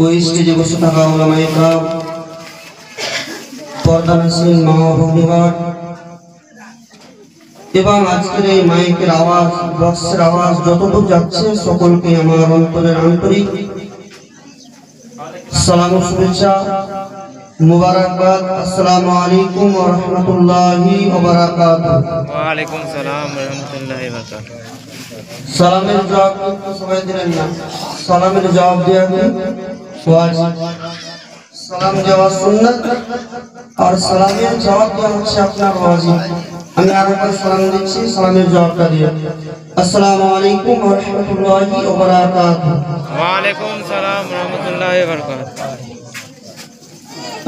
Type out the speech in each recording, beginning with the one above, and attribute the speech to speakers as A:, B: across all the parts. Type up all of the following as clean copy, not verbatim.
A: ওই স্টেজে বসে থাকা ওলামায়ে কেরাম, পর্দানশীল মা ও ভগ্নীগণ এবং আজকের এই মাইকের আওয়াজ, বক্সের আওয়াজ যতদূর যাচ্ছে সকলকে আমার অন্তরের আন্তরিক সালাম ও শুভেচ্ছা, মুবারকবাদ। আসসালামু আলাইকুম ওয়া রাহমাতুল্লাহি ওয়া বারাকাতুহু।
B: ওয়া আলাইকুম সালাম ওয়া রাহমাতুল্লাহি ওয়া বারাকাতুহু।
A: সালামের জবাব সবাই দিলেন না, সালামের জবাব দেওয়া কি ওয়াজিব, সালাম দেওয়া সুন্নাত আর সালামের জবাব দেওয়া হচ্ছে আপনার ওয়াজিব। আমি আরেকবার সালাম দিচ্ছি, সালামের জবাবটা দিয়ে। আসসালামু আলাইকুম ওয়া রাহমাতুল্লাহি ওয়া বারাকাতুহু।
B: ওয়া আলাইকুম সালাম ওয়া রাহমাতুল্লাহি ওয়া বারাকাতুহু।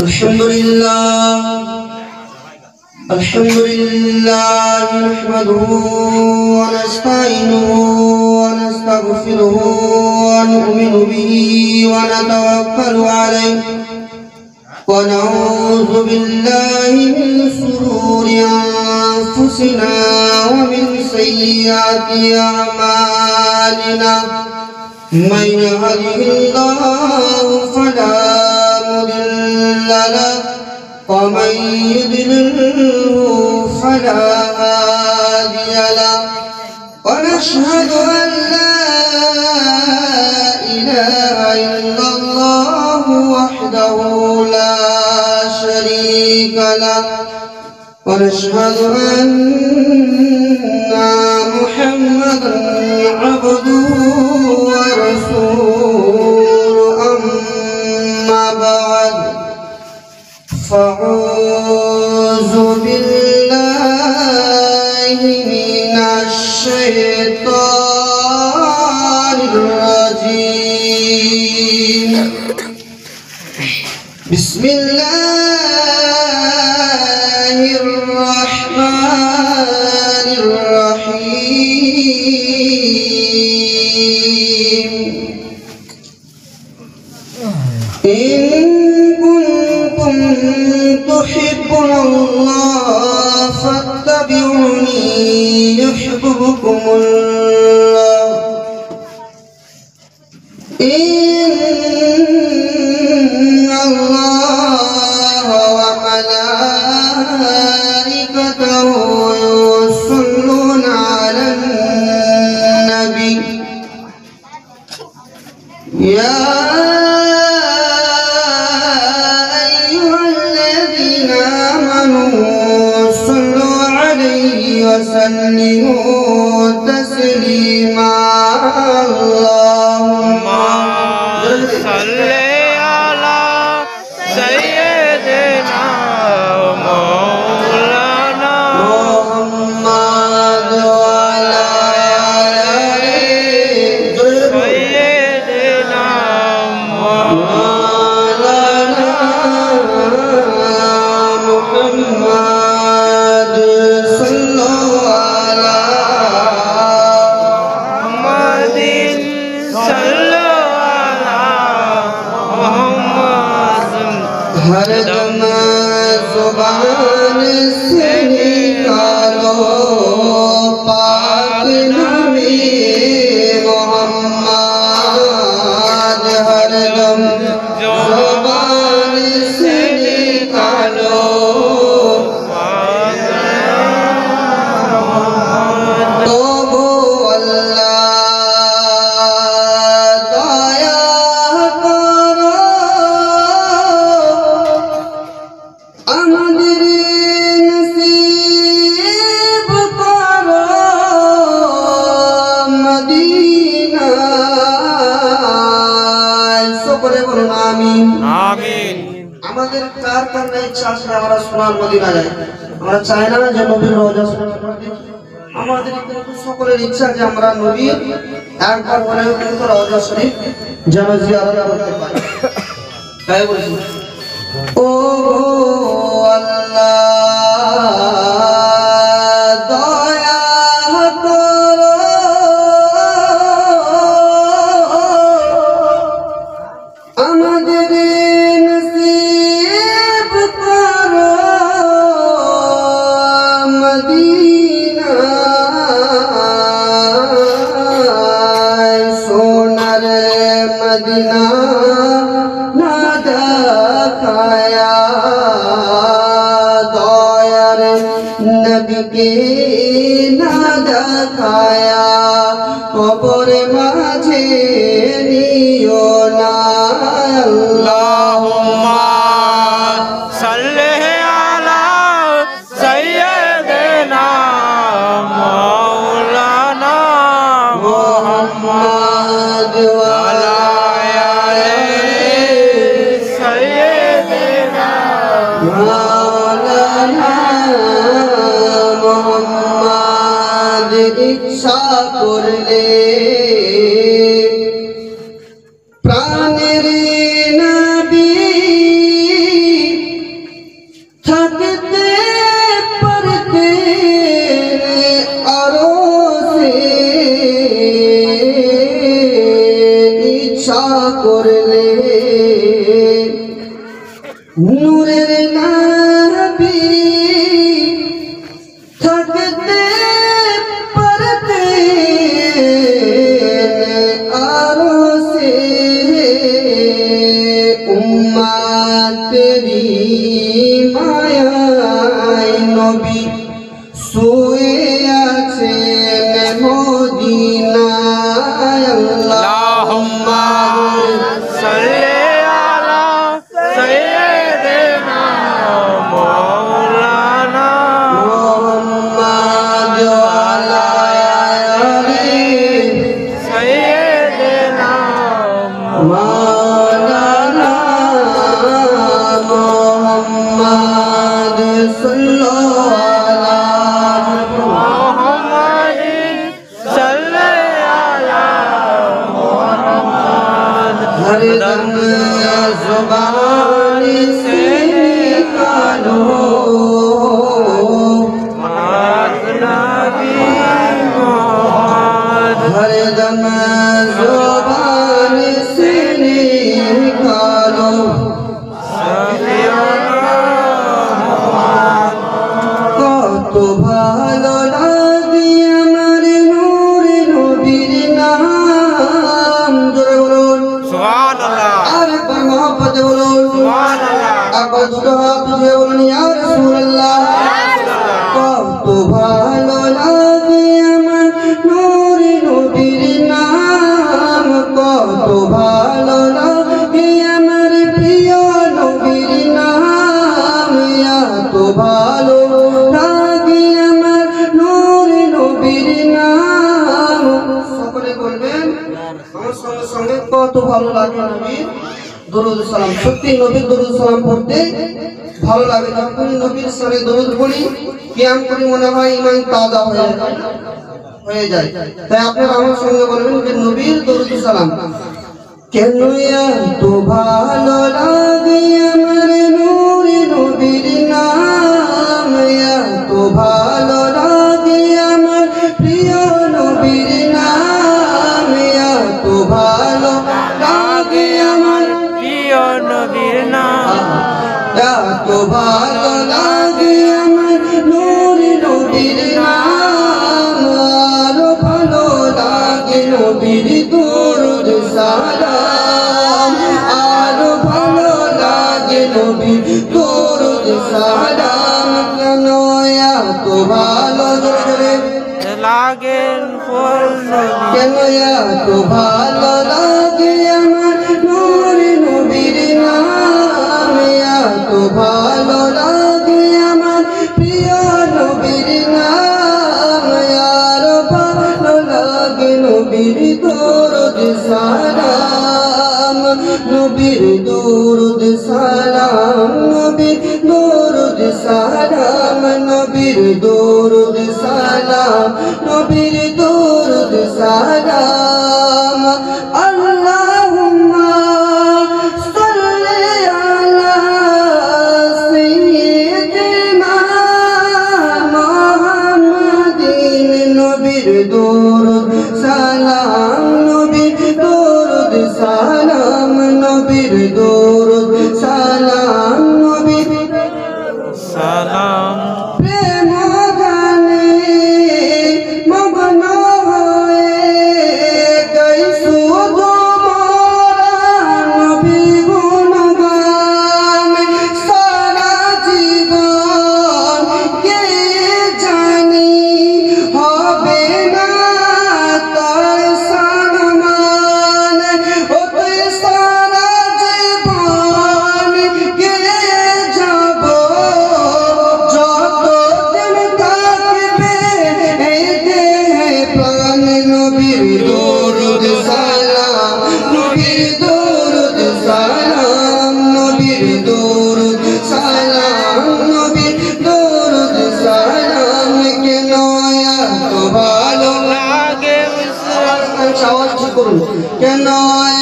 A: আলহামদুলিল্লাহ আলহামদুলিল্লাহ নাহমাদুহু ওয়া নাস্তাঈনুহু ওয়া নাস্তাগফিরুহু ওয়া নু'মিনু বিহি ওয়া নাতাওয়াক্কালু আলাইহি ওয়া নাউযু বিল্লাহি মিন শুরুরি আনফুসিনা ওয়া মিন সাইয়্যাতি আ'মালিনা মান ইয়াহদিহিল্লাহু ফালা مضل له ومن يضلله فلا هادي له ونشهد أن لا إله إلا الله وحده لا شريك له ونشهد أن محمدا عبده ورسوله أما بعد فأعوذ بالله من الشيطان الرجيم بسم الله الرحمن الرحيم إن كنتم تحبون الله فاتبعوني يحببكم الله إن الله وملائكته يصلون على النبي يا وسلموا تسليما اللهم
B: صل على سيدنا مولانا
A: محمد وعلى آله
B: سيدنا
A: مولانا محمد हर दम ज़ुबान से निकालो पाक नबी मोहम्मद हर दम ज़ुबान से निकालो तो वो আমাদের কার কার না ইচ্ছা আছে আমরা সোনার মদিনা যাই, আমরা চাই না যে নবীর রওজা শরীফ দেখি। আমাদের কিন্তু সকলের ইচ্ছা যে আমরা নবীর একবার হলেও কিন্তু রওজা শরীফ যেন জিয়ারত করতে পারি। তাই বলছি ও আল্লাহ সোনার মদিনা না দেখায়া দয়ার নবীকে না দেখায়া কবর মাঝে নিও না
B: আল্লাহুম্মা সাল্লি আলা সাইয়্যিদিনা মাওলানা মুহাম্মদ ওয়া আলা আলি সাইয়্যিদিনা
A: মাওলানা মুহাম্মদ ইচ্ছা করলে প্রাণের নবী থাকতে পারতে আরো সে ইচ্ছা করলে নূরের নবী থাকতে পারতে আরো সে উম্মত তেরি মায়ায় নবী শুয়ে আছেন মদিনায়
B: আল্লাহুম্মা সাল্লি আলা সাইয়্যিদিনা মাওলানা
A: মুহাম্মদ ওয়া আলা আলি
B: সাইয়্যিদিনা
A: মাওলানা মুহাম্মদ সাল্লাল্লাহু
B: মুহাম্মাদিন সাল্লি আলা মুহাম্মাদ
A: हर दम जुबान से निकालो
B: नबी मुहम्मद
A: हर दम जुबान से निकालो কত ভালো লাগে আমার নূর নবীর নাম জোরে বলুন
B: সুবহানাল্লাহ
A: আরেকবার মহব্বতে বলুন
B: সুবহানাল্লাহ
A: আবার দুটো হাত উঠিয়ে বলুন ইয়া রাসূলুল্লাহ কত ভালো লাগে আমার নূর নবীর নাম কত ভালো লাগে আমার প্রিয় নবীর নাম এত ভালো লাগে আমার নূর নবীর নাম সকলে বলবেন আমার সঙ্গে সঙ্গে কত ভালো লাগে নবীর দরুদ সালাম সত্যি নবীর দরুদ সালাম পড়তে ভালো লাগে যখন নবীর সাথে দরুদ পড়ি কিয়াম করি মনে হয় ইমান তাজা হয়ে যায় তাই আপনারা আমার সঙ্গে বলবেন যে নবীর দরুদ সালাম কেন এত ভালো লাগে আমার নূর নবীর নাম এত ভালো লাগে আমার প্রিয় নবীর নাম এত ভালো লাগে আমার
B: প্রিয় নবীর নাম
A: এত ভালো লাগে আমার নূর নবীর নাম আরো ভালো লাগে নবীর দরুদ সালাম আরো ভালো লাগে নবীর দরুদ সালাম কেন এত ভালো জোরে
B: লাগেন ফুল নবী
A: কেন এত ভালো লাগে আমার নূর নবীর নাম এত ভালো লাগে আমার প্রিয় নবীর নাম আর ভালো লাগে নবীর দরুদ সালাম নবীর দরুদ সালাম নবীর দরুদ সালাম নবীর দরুদ সালাম নবীর দরুদ সালাম আল্লাহুম্মা সাল্লি আলা সাইয়্যিদিনা মুহাম্মাদিন নবীর দরুদ সালাম নবীর দরুদ সালাম নবীর দরুদ সালাম নবীর
B: সালাম
A: প্রেম গানে মগ্ন হয়ে গই শুধু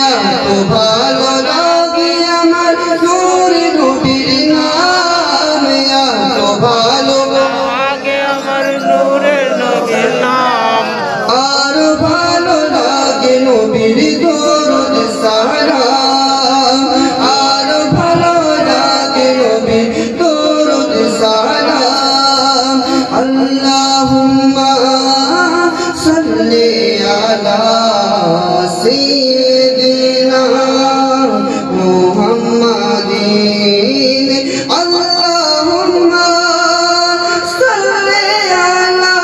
A: এত ভালো লাগে আমার নূরে নবীর নাম, এত ভালো
B: লাগে আমার নূরের নবীর নাম।
A: আর ভালো লাগে নবীর দরুদ সালাম, আর ভালো লাগে নবীর দরুদ সালাম। আল্লাহুম্মা সাল্লি আলা সাইয়্যিদিনা মুহাম্মাদিন। আল্লাহুম্মা সাল্লি আলা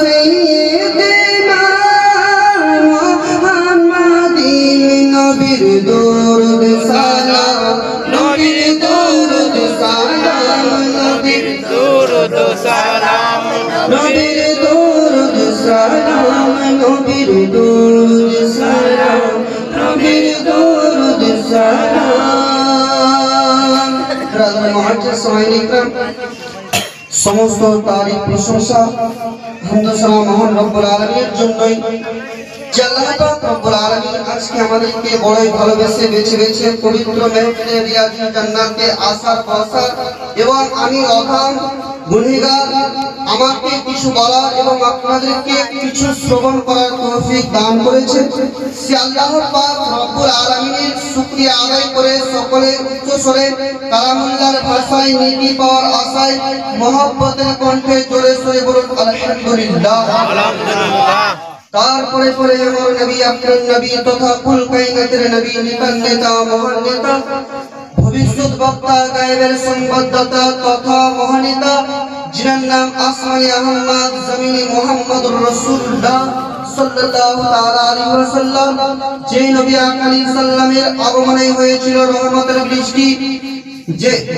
A: সাইয়্যিদিনা মুহাম্মাদিন। নবীর দরুদ সালাম, নবীর দরুদ সালাম, নবীর
B: দুরুদ সালাম
A: নবীর দরুদ সালাম, নবীর দরুদ সালাম, নবীর দরুদ সালাম। রাজা মুআজ্জিজ সাহাবায়ে ইকরাম, সমস্ত তারিফ প্রশংসা হামদ সালাম মহান রব্বুল আলামিনের জন্যই, যে আল্লাহ পাক রব্বুল আলামিন আজকে আমাদেরকে বড়ই ভালোবেসে বেছে বেছে পবিত্র মেহফিলে রিয়াজি জান্নাতে আসার বসার, এবং আমি অধাম গুনাহগার, আমাকে কিছু বলার এবং আপনাদেরকে কিছু শ্রবণ করার তৌফিক দান করেছে। সে আল্লাহ পাক রব্বুল আলামিনের শুকরিয়া আদায় করে সকলে উচ্চ স্বরে কালামুল্লাহর ভাষায় নেকি পাওয়ার আশায় মহব্বতের কণ্ঠে জোরে সোরে বলুন আলহামদুলিল্লাহ।
B: আলহামদুলিল্লাহ।
A: তারপরে পরে আমার নবী, আপনার নবী তথা কুল কায়নাতের নবী, নিকান নেতা, মহান নেতা, ভবিষ্যৎ বক্তা, গায়েবের সংবাদদাতা তথা মহানেতা, যিনার নাম আসমানি আহমদ, জমিনি মুহাম্মদুর রাসূলুল্লাহ সাল্লাল্লাহু তাআলা আলাইহি ওয়াসাল্লাম, যে নবী আলাইহিস সালামের আগমনে হয়েছিল রহমতের বৃষ্টি,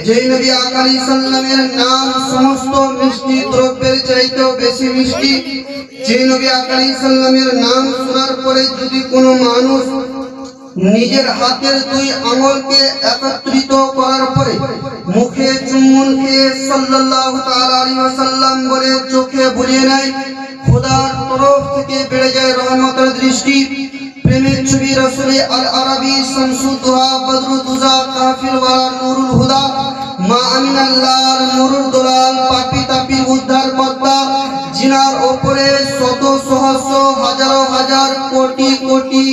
A: যে নবী আলাইহিস সালামের নাম সমস্ত মিষ্টি দ্রব্যের চাইতেও বেশি মিষ্টি, যে নবী আলাইহিস সালামের নাম শোনার পরে যদি কোনো মানুষ নিজের হাতের দুই আঙ্গুলকে একত্রিত করার পরে মুখে চুম্বন খেয়ে সাল্লাল্লাহু তাআলা আলাইহি ওয়াসাল্লাম বলে চোখে বুলিয়ে নেয়, খোদার তরফ থেকে বেড়ে যায় রহমতের দৃষ্টি। প্রেমের ছবি রাসূলে আল আরবি শামসুদ্দোহা বদরুদ্দোজা কাফির ওয়ালা নূরুল হুদা মা আমিনাল্লাহর মুরুর দোলাল পাপি তাপি উদ্ধার কর্তা, জিনার ওপরে শত সহস্র হাজারো হাজার কোটি কোটি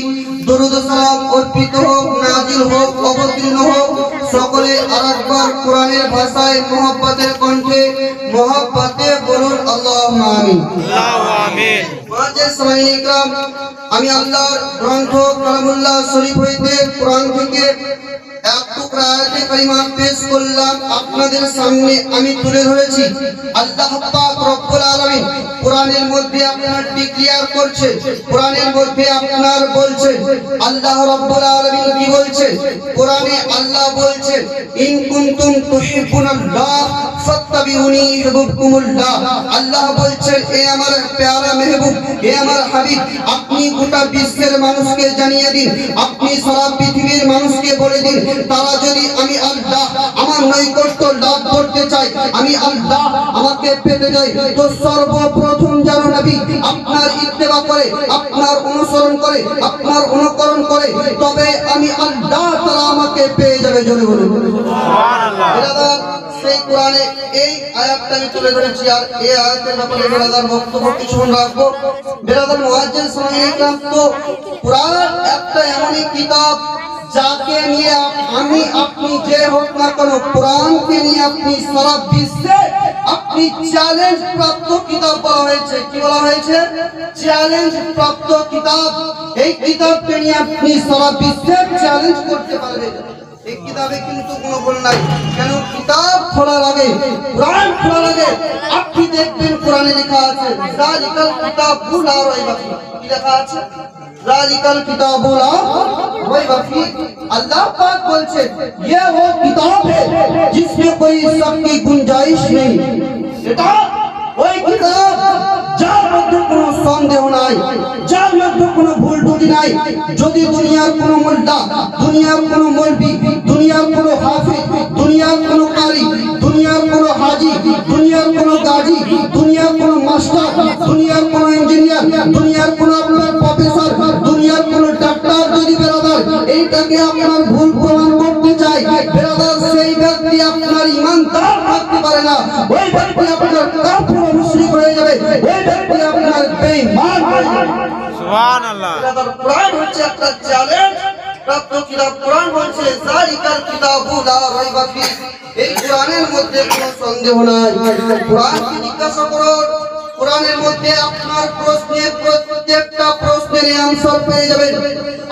A: দরুদ সালাম অর্পিত হোক, নাজিল হোক, অবতীর্ণ হোক। সকলে আরেকবার কোরআনের ভাষায় মোহাব্বতের কণ্ঠে মোহাব্বতে বলুন আল্লাহুম্মা আমিন।
B: আল্লাহু আমিন।
A: মুআজ্জিজ সাহাবায়ে ইকরাম, আমি আল্লাহর গ্রন্থ কালামুল্লাহ শরীফ হইতে কোরআন থেকে এক টুকরা আয়াতে কারিমা পেশ করলাম, আপনাদের সামনে আমি তুলে ধরেছি। আল্লাহ পাক রব্বুল আলামিন কোরআনের মধ্যে আপনার ডিক্লেয়ার করছে, কোরআনের মধ্যে আপনার বলছে, আল্লাহ রব্বুল আলামিন কি বলছে? কোরআনে আল্লাহ বলছে, ইন কুনতুম তুহিব্বুনাল্লাহ ফাত্তাবিউনি ইউহিব্বুকুমুল্লাহ। আল্লাহ বলছেন, এ আমার প্যারা মেহবুব, এ আমার হাবিব, আপনি গোটা বিশ্বের মানুষকে জানিয়ে দিন, আপনি সারা পৃথিবীর মানুষকে বলে দিন, তারা যদি আমি আল্লাহ আমার নৈকট্য লাভ করতে চাই, আমি আল্লাহ আমাকে পেতে চাই, তো সর্বপ্রথম যেন নবী আপনার ইত্তেবা করে, আপনার অনুসরণ করে, আপনার অনুকরণ করে, তবে আমি আল্লাহ তাআলা আমাকে পেয়ে যাবে। জোরে বলুন সুবহানাল্লাহ। বিরাদার, সেই কোরআনে এই আয়াতটা আমি তুলে ধরেছি, আর এই আয়াতের ব্যাপারে বিরাদার বক্তব্য কিছুক্ষণ রাখবো। বিরাদার মুআজ্জিজ সাহাবায়ে ইকরাম, তো কোরআন একটা এমনই কিতাব যাকে নিয়ে আমি আপনি যে হোক না কেন, কোরআনকে নিয়ে আপনি সারা বিশ্বে আপনি চ্যালেঞ্জ প্রাপ্ত কিতাব বলা হয়েছে। কি বলা হয়েছে? চ্যালেঞ্জ প্রাপ্ত কিতাব। এই কিতাবকে নিয়ে আপনি সারা বিশ্বে চ্যালেঞ্জ করতে পারবেন। এই কিতাবে কিন্তু কোনো ভুল নাই। কেন? কিতাব খোলার আগে, কোরআন খোলার আগে আপনি দেখবেন কোরআনে লেখা আছে, যালিকাল কিতাবু লা রাইবা ফীহ। কি লেখা আছে? जालिकल किताबु ला रैब फीह। अल्लाह पाक बोलছে ये वो किताब है जिसमें कोई शक की गुंजाइश नहीं। এটা ওই কিতাব যার মধ্যে কোনো সন্দেহ নাই, যার মধ্যে কোনো ভুল ত্রুটি নাই। যদি দুনিয়ার কোনো মোল্লা, দুনিয়ার কোনো মৌলবি, দুনিয়ার কোনো হাফিজ, দুনিয়ার কোনো কারি, দুনিয়ার কোনো হাজি, দুনিয়ার কোনো গাজী, দুনিয়ার কোনো মাস্টার, দুনিয়ার কোনো ইঞ্জিনিয়ার, দুনিয়ার কোনো আপনার প্রফেসর, দুনিয়ার কোনো ডাক্তার যদি এইটাকে আপনার ভুল প্রমাণ করতে চাই ব্রাদার, সেই ব্যক্তি আপনার ইমানদার থাকতে পারে না, ওই ব্যক্তি আপনার কাফির ও মুশরিক হয়ে যাবে, ওই ব্যক্তি আপনার বেঈমান হয়ে যাবে।
B: সুবহানাল্লাহ।
A: ব্রাদার, কোরআন হচ্ছে একটা চ্যালেঞ্জ প্রাপ্ত কিতাব। কোরআন বলছে যালিকাল কিতাবু লা রাইবা ফি, এই কোরআনের মধ্যে কোনো সন্দেহ নাই। কোরআনকে জিজ্ঞাসা করুন, কোরআনের মধ্যে আপনার প্রশ্নের প্রত্যেকটা প্রশ্নের আনসার পেয়ে যাবেন।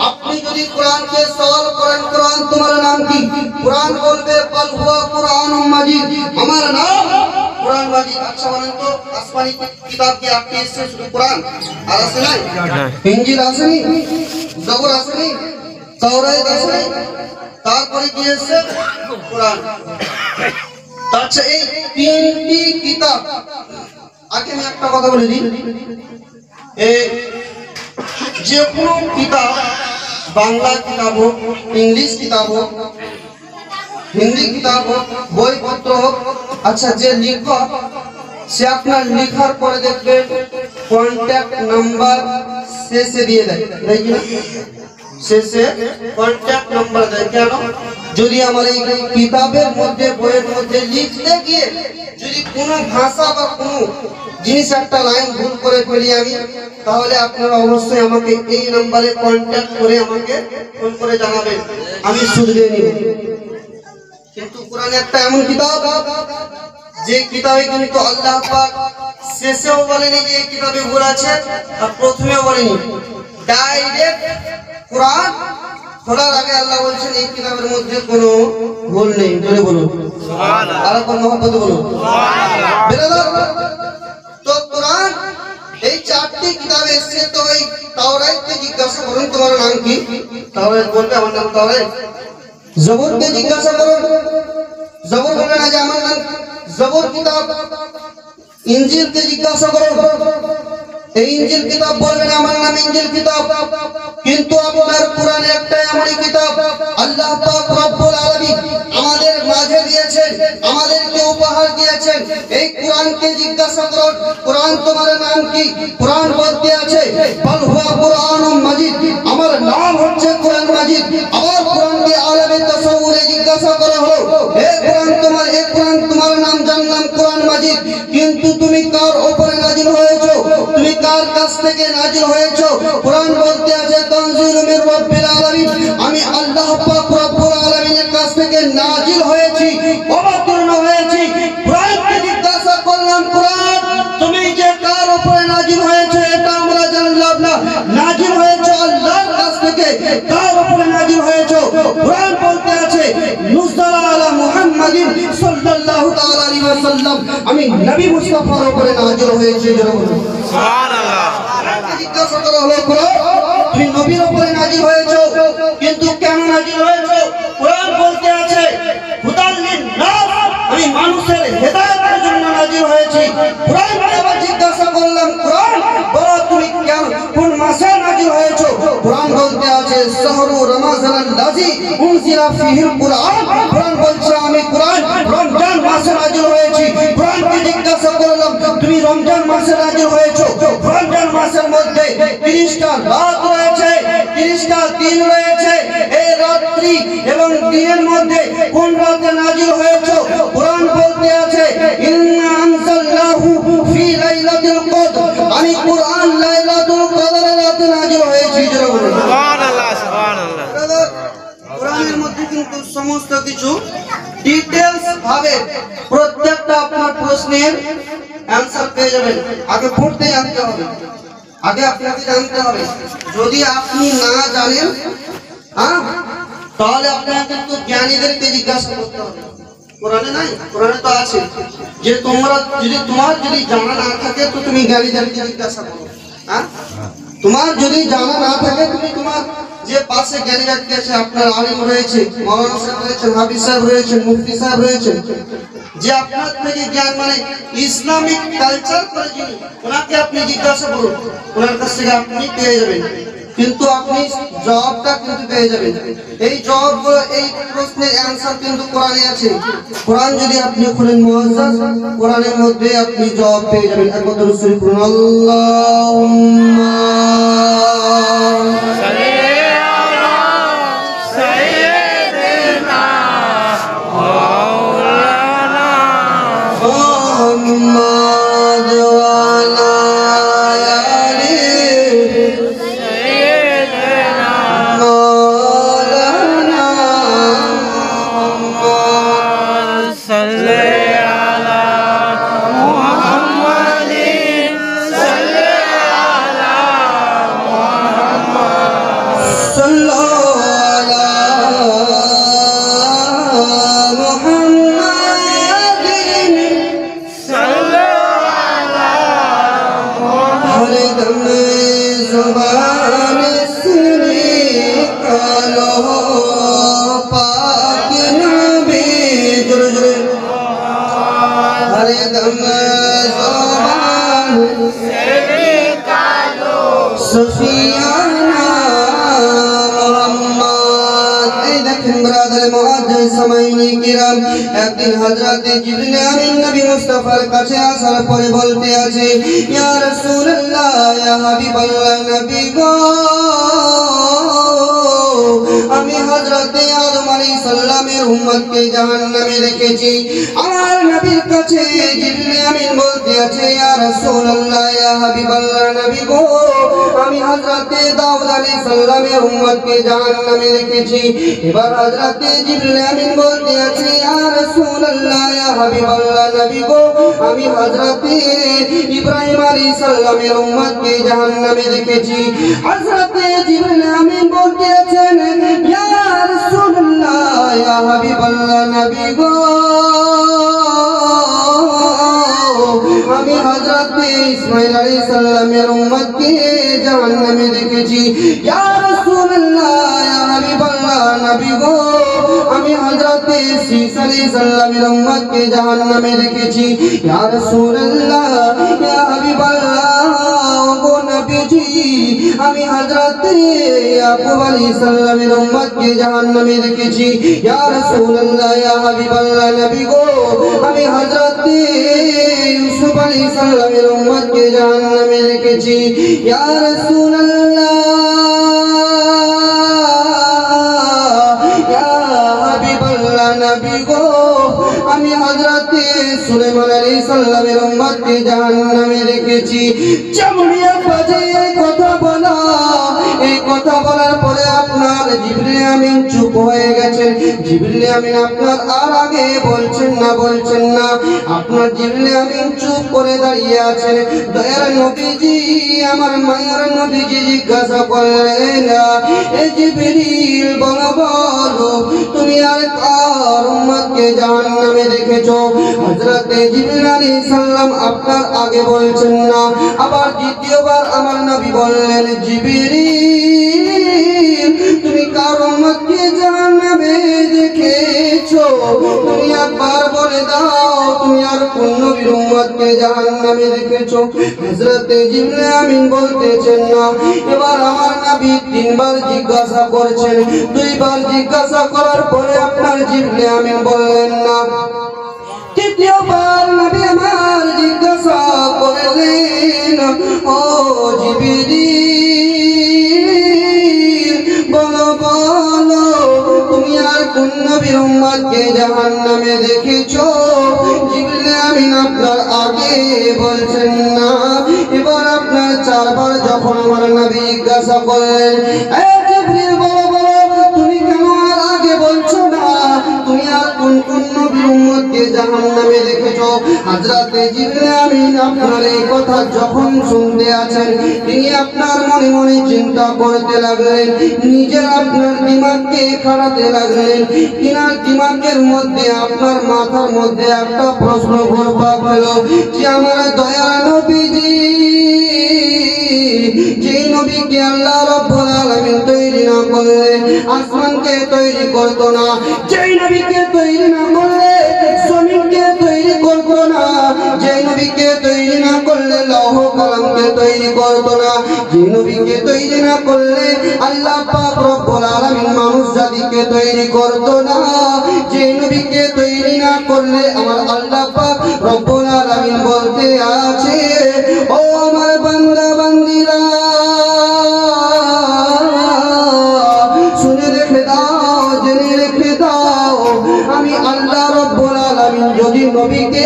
A: আপনি যদি কোরআনকে সওয়াল করেন, কোরআন তোমার নাম কি, কোরআন বলবে বাল হুয়া কুরআনুম মাজিদ, আমার নাম কোরআন মাজিদ। আচ্ছা বলেন তো, আসমানি কিতাব কি আপনি এসেছে শুধু কোরআন আর আছে নাই? ইনজিল আসেনি, জবর আসেনি, তাওরাত আসেনি, তারপরে কি এসেছে? কোরআন। আচ্ছা, এই তিনটি কিতাব, আগে আমি একটা কথা বলে দিই, যে কোনো কিতাব, বাংলা কিতাব হোক, ইংলিশ কিতাব হোক, হিন্দি কিতাব হোক, বইপত্র হোক, আচ্ছা যে লেখক সে আপনার লেখার পরে দেখবেন কন্ট্যাক্ট নাম্বার শেষে দিয়ে দেয়, তাই কি না? শেষে কন্ট্যাক্ট নাম্বার দেয়। কেন? যদি আমার এই কিতাবের মধ্যে, বইয়ের মধ্যে লিখতে গিয়ে যদি কোনো ভাষা বা কোনো জিনিস একটা লাইন ভুল করে ফেলি আমি, তাহলে আপনারা অবশ্যই আমাকে এই নাম্বারে কন্ট্যাক্ট করে আমাকে ফোন করে জানাবেন, আমি শুধরে নিব। কিন্তু কোরআন একটা এমন কিতাব, যে কিতাবে কিন্তু আল্লাহ পাক শেষেও বলেনি যে এই কিতাবে ভুল আছে, আর প্রথমেও বলেনি। ডাইরেক্ট কোরআন খোলার আগে আল্লাহ বলছেন এই কিতাবের মধ্যে কোনো ভুল নেই। জোরে বলুন সুবহানাল্লাহ, আর কোন মহব্বতে বলুন সুবহানাল্লাহ। বেরাদার, তো কোরআন এই চারটি কিতাব এসেছে। তো এই তাওরাতকে জিজ্ঞাসা করুন তোমার নাম কি, তাওরাত বলবে আমার নাম তাওরাত। জবরকে জিজ্ঞাসা করুন, জবর বলবে না যে আমার নাম জবর কিতাব। ইনজিলকে জিজ্ঞাসা করুন, এই ইনজিল কিতাব বলবে না আমার নাম ইনজিল কিতাব। কিন্তু আপনার কোরআন একটা এমনই কিতাব আল্লাহ পাক রব্বুল আলামিন আমাদের মাঝে দিয়েছেন, আমাদেরকে উপহার দিয়েছেন। এই কোরআনকে জিজ্ঞাসা করুন, কোরআন তোমার নাম কি, কোরআন বলতে আছে বাল হুয়া কুরআনুম মাজিদ, আমার নাম হচ্ছে কোরআন মাজিদ। আবার কোরআনকে আলামে তাসাউরে জিজ্ঞাসা করা হলো, হে কোরআন তোমার, এই কোরআন তোমার নাম জানলাম কোরআন মাজিদ, কিন্তু তুমি কার উপরে নাজিল হয়েছো, তুমি কার কাছ থেকে নাজিল হয়েছো? কোরআন বলতে আছে তানজিলু মির রাব্বিল আলামিন, আমি আল্লাহ পাক রব্বুল আলামিনের কাছ থেকে নাজিল হয়েছি, অবতীর্ণ হয়েছি। কোরআনকে জিজ্ঞাসা করলাম, কোরআন তুমি যে কার উপরে নাজিল হয়েছে এটা আমরা জানলাম না, নাজিল হয়েছে আল্লাহর কাছ থেকে, কার উপরে নাজিল হয়েছে? কোরআন বলতে আছে নুযালা আলা মুহাম্মাদিন সাল্লাল্লাহু তাআলা আলাইহি ওয়াসাল্লাম, আমি নবী মুস্তাফার উপরে নাজিল হয়েছে। সুবহানাল্লাহ। জিজ্ঞাসা করা হলো, কোরআন তুমি নবীর উপরে নাজিল হয়েছো, কিন্তু কেন নাজিল হয়েছো? কোরআন বলতে আছে হুদাল লিন-নাস, আমি মানুষের হেদায়েতের জন্য নাজিল হয়েছি। কোরআনকে আবার জিজ্ঞাসা করলাম, কোরআন বলো তুমি কেন, কোন মাসে নাজিল হয়েছো? কোরআন বলতে আছে শাহরু রমাজানাল্লাযী উনজিলা ফীহিল কুরআন, কোরআন বলছে আমি কোরআন রমজান মাসে নাজিল হয়েছি। কোরআনকে জিজ্ঞাসা করলাম, তুমি রমজান মাসে নাজিল হয়েছো, রমজান মাসের মধ্যে 30টা রাত রয়েছে, 30টা দিন রয়েছে, এই রাত্রি এবং দিনের মধ্যে কোন রাতে নাজিল হয়েছে? কোরআন বলতে আছে ইন্না আনজালনাহু ফি লাইলাতুল কদর, আমি কোরআন লাইলাতুল কদরের রাতে নাজিল হয়েছে।
B: সুবহানাল্লাহ সুবহানাল্লাহ।
A: কোরআনের মধ্যে কিন্তু সমস্ত কিছু ডিটেইলস ভাবে প্রত্যেকটা আপনার প্রশ্নের অ্যানসার পেয়ে যাবেন। আগে পড়তে জানতে হবে, আগে আপনাকে জানতে হবে। যদি আপনি না জানেন, তাহলে আপনাকে কিন্তু জ্ঞানীদেরকে জিজ্ঞাসা করতে হবে। কোরআনে নাই, কোরআনে তো আছে যে তোমার যদি জানা না থাকে তো তুমি জ্ঞানীদেরকে জিজ্ঞাসা করো। তোমার যদি জানা না থাকে তুমি তোমার যে পাশে জ্ঞানী ব্যক্তি আছে, আপনার আলিম রয়েছে, মাওলানা সাহেব রয়েছেন, হাফিজ সাহেব রয়েছেন, মুফতি সাহেব রয়েছেন, যে আপনার থেকে জ্ঞান মানে ইসলামিক কালচার করে যিনি, ওনাকে আপনি জিজ্ঞাসা করুন, ওনার কাছ থেকে আপনি পেয়ে যাবেন। কিন্তু আপনি জবাবটা কিন্তু পেয়ে যাবেন। এই জবাবগুলো, এই প্রশ্নের অ্যানসার কিন্তু কোরআনে আছে। কোরআন যদি আপনি খুলেন মুআজ্জাজ, কোরআনের মধ্যে আপনি জবাব পেয়ে যাবেন। একবার রাসূল বলুন আল্লাহুম্মা সাল্লি আলা মেরে মুআজ্জিজ সামাইনি কিরাম একদিন হযরত জিবরিল আমিন নবী মুস্তাফার কাছে আসার পরে বলতে আছে ইয়া রাসূলুল্লাহ ইয়া হাবিবাল্লাহ নবী গো আমি হযরত আদম আলাইহিস সালামের উম্মতকে জাহান্নামে রেখেছি আমার নবীর কাছে জিবরিল আমিন বলতে আছে ইয়া রাসূলুল্লাহ ইয়া হাবিবাল্লাহ নবী গো আমি হযরত দাউদ আলাইহিস সালামের উম্মতকে জাহান্নামে রেখেছি এবার হযরত জিবরিল আমিন বলতে আছে ইয়া রাসূলুল্লাহ ইয়া হাবিবাল্লাহ নবী গো আমি হযরত ইব্রাহিম আলাইহিস সালামের উম্মতকে জাহান্নামে রেখেছি হযরত জিবরিল আমিন বলতে আছেন ইয়া রাসূলুল্লাহ ইয়া হাবিবাল্লাহ নবী গো আমি হযরত ইসমাঈল আলাইহিস সালামের উম্মতকে জাহান্নামে রেখেছি ইয়া রাসূলুল্লাহ ইয়া হাবিবাল্লাহ নবী গো আমি হযরত ঈসা আলাইহিস সালামের উম্মতকে জাহান্নামে রেখেছি ইয়া রাসূলুল্লাহ ইয়া হাবিবাল্লাহ গো নবীজি আমি হযরত ইয়াকুব আলাইহিস সালামের উম্মতকে জাহান্নামে রেখেছি ইয়া রাসূলুল্লাহ ইয়া হাবিবাল্লাহ নবী গো আমি হযরত ইউসুফ আলাইহিস সালামের উম্মতকে জাহান্নামে রেখেছি ইয়া রাসূলুল্লাহ ইয়া হাবিবাল্লাহ নবী গো আমি হযরত সুলাইমান আলাইহিস সালামের উম্মতকে জাহান্নামে রেখেছি চামড়িয়া বাজে এই কথা বলার পরে আপনার জিবরিল আমিন চুপ হয়ে গেছেন জিবরিল আমিন আপনার আর আগে বলছেন না আপনার জিবরিল আমিন চুপ করে দাঁড়িয়ে আছেন দয়ার নবীজি আমার মায়ের নবীজি জিজ্ঞাসা করলেন এ জিবরিল বলো তুমি আর কার উম্মতকে জাহান্নামে রেখেছো হযরত জিবরিল আলাইহিস সালাম আপনার আগে বলছেন না আবার দ্বিতীয়বার আমার নবী বললেন জিবরিল তুমি কার উম্মতকে জাহান্নামে রেখেছো তুমি একবার বলে দাও তুমি আর কোন নবীর উম্মতকে জাহান্নামে রেখেছো হযরত জিবরিল আমিন বলতেছেন না এবার আমার নবী তিনবার জিজ্ঞাসা করছেন দুইবার জিজ্ঞাসা করার পরে আপনার জিবরিল আমিন বললেন না তৃতীয়বার নবী আমার জিজ্ঞাসা করলেন ও জিবরিল বলো তুমি আর কোন নবীর উম্মতকে জাহান্নামে দেখেছো জিবরিল আমিন আপনার আগে বলছেন না এবার আপনার চারবার যখন আমার নবী জিজ্ঞাসা করলেন এ জিবরিল বলো তুমি কেন আর আগে বলছো না তুমি আর কোন নবীর উম্মতকে জাহান্নামে দেখেছো হযরত জিবরিল আমিন আপনার এই কথা যখন শুনতে আছেন তিনি আপনার মনে মনে চিন্তা করতে লাগলেন নিজের আপনার দিমাগকে খাড়াতে লাগলেন কিনার দিমাগের মধ্যে আপনার মাথার মধ্যে একটা প্রশ্ন ঘুরপাক হলো যে আমার দয়ার নবীজি যে নবীকে আল্লাহ রাব্বুল আলামিন তৈরি না করলে আসমানকে তৈরি করতো না যে নবীকে তৈরি না করলে জমিনকে তৈরি করতো না যে নবীকে তৈরি না করলে লৌহ কলমকে তৈরি করতো না যে নবীকে তৈরি না করলে আল্লাহ পাক রব্বুল আলামিন মানুষ জাতিকে তৈরি করতো না যে নবীকে তৈরি না করলে আমার আল্লাহ পাক রব্বুল আলামিন বলতে আছে ও আমার বান্দা বান্দিরা শুনে রেখে দাও জেনে রেখে দাও আমি আল্লাহ রব্বুল আলামিন যদি নবীকে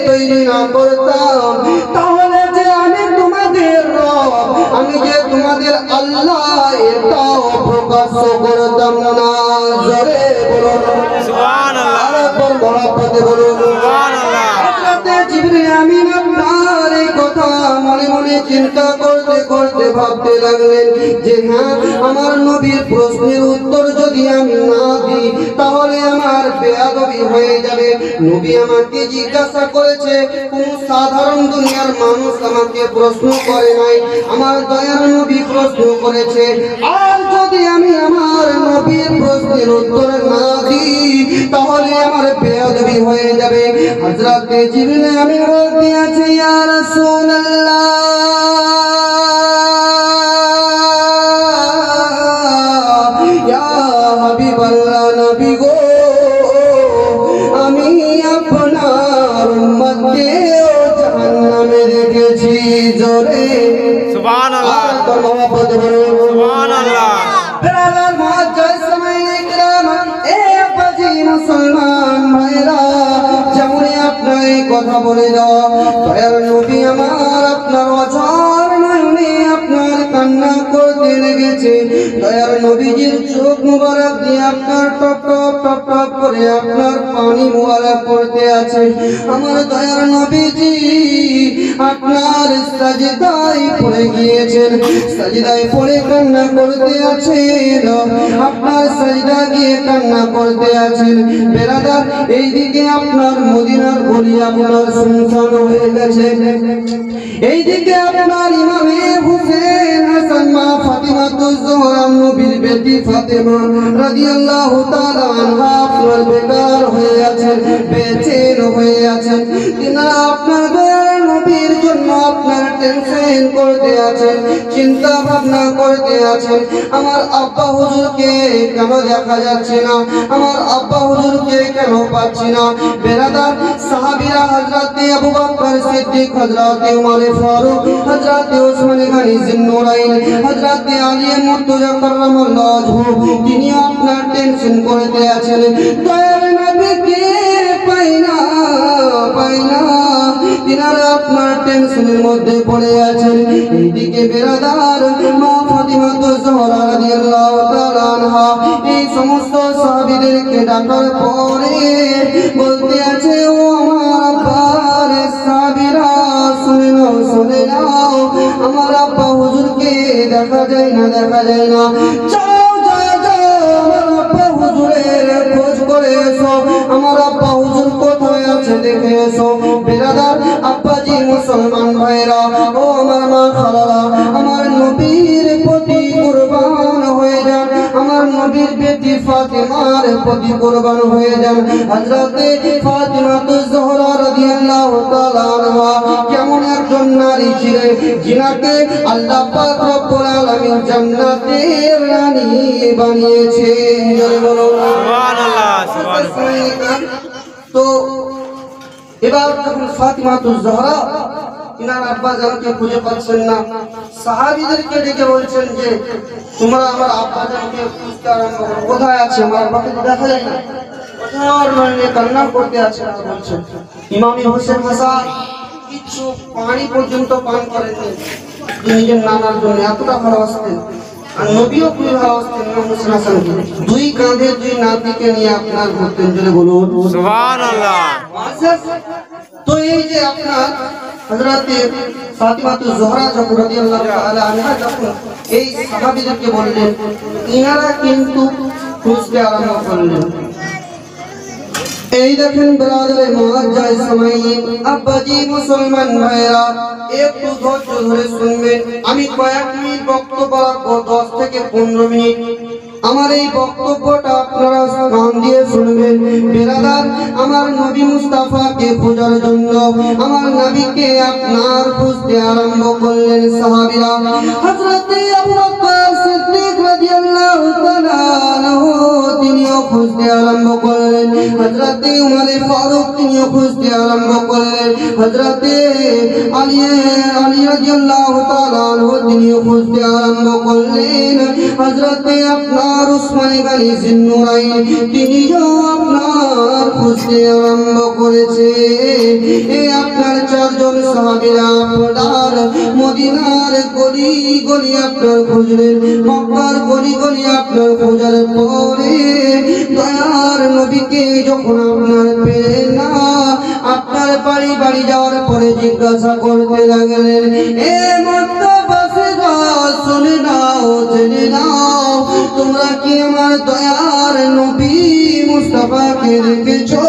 A: তৈরি না করতাম তাহলে যে আমি তোমাদের রব আমি যে তোমাদের আল্লাহ এটাও প্রকাশ করতাম না জোরে বলুন
B: সুবহানাল্লাহ
A: আরেকবার মহব্বতে বলুন
B: সুবহানাল্লাহ
A: হযরত জিবরিল আমিন আপনার এই কথা মনে মনে চিন্তা করতে করতে ভাবতে লাগলেন যে হ্যাঁ আমার নবীর প্রশ্নের উত্তর যদি আমি না দিই তাহলে আমার বেয়াদবি হয়ে যাবে নবী আমাকে জিজ্ঞাসা করেছে কোন সাধারণ দুনিয়ার মানুষ আমাকে প্রশ্ন করে নাই আমার দয়ার নবী প্রশ্ন করেছে আর যদি আমি আমার নবীর প্রশ্নের উত্তর না দিই তাহলে আমার বেয়াদবি হয়ে যাবে হযরত জিবরিল আমিন বলতে আছে ইয়া রাসূলুল্লাহ ইয়া হাবিবাল্লাহ নবী গো, আমি আপনার উম্মতকে জাহান্নামে রেখেছি। জোরে
B: সুবহানাল্লাহ
A: আর মোহাম্মদ বলুন
B: সুবহানাল্লাহ।
A: বেলাল মুআজ্জাজ সামাইনে কিরাম, এ আব্বাজি মুসলমান ভাইরা, যেমনই আপনার এই কথা বলে যাওয়া দয়ার নবী আমার আপনার অঝর নয়নে আপনার কান্না করতে লেগেছে। দয়ার নবীজির চোখ মুবারক দিয়ে আপনার টপ টপ টপ টপ করে আপনার পানি মুবারক পড়তে আছে। আমার দয়ার নবীজি আপনার সাজদায় পড়ে গিয়েছেন, সাজদায় পড়ে কান্না করতে আছেন, আপনার সাজদা গিয়ে কান্না করতে আছেন। বেরাদার, এইদিকে আপনার মদিনার গলি আপনার সুনসান হয়ে গেছে, এইদিকে আপনার ইমামে হুসেন হাসান মা ফাতিমাতুজ জোহরা নবীর বেটি ফাতেমা রাদিয়াল্লাহু তাআলা আনহা আপনার বেকার হয়ে আছেন, বেচেন হয়ে আছেন। তিনারা আপনার দয়ার নবীর জন্য আপনার টেনশন করতে আছেন, চিন্তা ভাবনা করতে আছেন। আমার আব্বা হুজুরকে কেন দেখা যাচ্ছে না, আমার আব্বা হুজুরকে কেন পাচ্ছি না। বেরাদার সাহাবীরা হযরতে আবু বকর সিদ্দিক, হযরতে উমর ফারুক, হযরতে ওসমান গনি জিন্নুরাইন, হযরতে আলী মুর্তজা কাররামাল্লাহু ওয়াজহু, তিনি আপনার টেনশন করতে আছেন। দয়ার নবীকে পাইনা পাইনা তিনারা আপনার টেনশনের মধ্যে পড়ে আছেন। এইদিকে বেরাদার মা ফাতিমাতুজ জোহরা রাদিয়াল্লাহু তাআলা আনহা এই সমস্ত সাহাবীদেরকে ডাকার পরে বলতে আছে, ও আমার আব্বার সাহাবীরা শুনে নাও শুনে নাও, আমার আব্বা হুজুরকে দেখা যায় না দেখা যায় না, যাও যাও যাও আমার আব্বা হুজুরের খোঁজ করে এসো, আমার আব্বা হুজুর কোথায় আছে দেখে এসো। বেরাদার আব্বাজি মুসলমান ভাইরা, ও আমার মা খালারা, আমার নবীর প্রতি কুরবান হয়ে যান, আমার নবীর বেটি ফাতেমার প্রতি কুরবান হয়ে যান। হযরতে ফাতিমাতুজ জোহরা রাদিয়াল্লাহু তাআলা আনহা কেমন একজন নারী ছিলেন, যিনাকে আল্লাহ পাক রব্বুল আলামিন জান্নাতের রানী বানিয়েছেন। জয় বলুন
B: সুবহানাল্লাহ সুবহানাল্লাহ।
A: তো এবার যখন ফাতিমাতুজ জোহরা তিনার আব্বা জানকে খুঁজে পাচ্ছেন না, সাহাবীদেরকে ডেকে বলছেন যে তোমরা আমার আব্বা জানকে খুঁজতে আরম্ভ করো, কোথায় আছে, আমার আব্বাকে তো দেখা যায় না, কোথাও নয়, কান্না করতে আছে বলছেন। ইমামি হোসেন হাসান কিছু পানি পর্যন্ত পান করেননি, নিজের নানার জন্য এতটা ভালোবাসতেন। আর নবীও খুবই ভালোবাসতেন ইমাম হোসেন হাসানকে, দুই কাঁধে দুই নাতিকে নিয়ে আপনার ঘুরতেন। জোরে বলুন
B: সুবহানাল্লাহ।
A: তো এই যে আপনার হযরতে ফাতিমাতুজ জোহরা যখন রাদিয়াল্লাহু তাআলা আনহা যখন এই সাহাবীদেরকে বললেন, ইনারা কিন্তু খুঁজতে আরম্ভ করলেন। এই দেখেন ব্রাদারে মুআজ্জাজ সামাইন, আব্বাজি মুসলমান ভাইরা, একটু ধৈর্য ধরে শুনবেন। আমি কয়েক মিনিট বক্তব্য রাখবো, 10 থেকে 15 মিনিট। আমার এই বক্তব্যটা আপনারা কান দিয়ে শুনবেন। বেরাদার, আমার নবী মুস্তাফাকে খোঁজার জন্য আমার নবীকে আপনার খুঁজতে আরম্ভ করলেন সাহাবীরা। হযরতে আবু বকর সিদ্দিক রাদিয়াল্লাহু তাআলা আনহু তিনিও খুঁজতে আরম্ভ করলেন, হযরতে উমর ফারুক তিনিও খুঁজতে আরম্ভ করলেন, হযরতে আলী রাদিয়াল্লাহু তাআলা আনহু তিনিও খুঁজতে আরম্ভ করলেন, হযরতে আপনার ওসমান গনি জিন্নুরাইন তিনিও আপনার খুঁজতে আরম্ভ করেছে। এই আপনার চারজন সাহাবীরা আপনার মদিনার গলি গলি আপনার খুঁজলেন, মক্কার গলি গলি আপনার খোঁজার পরে দয়ার নবীকে যখন আপনার পেলেন না, আপনার বাড়ি বাড়ি যাওয়ার পরে জিজ্ঞাসা করতে লাগলেন, এ মক্কাবাসীরা শুনে নাও জেনে নাও, তোমরা কি আমার দয়ার নবী মুস্তাফাকে দেখেছো?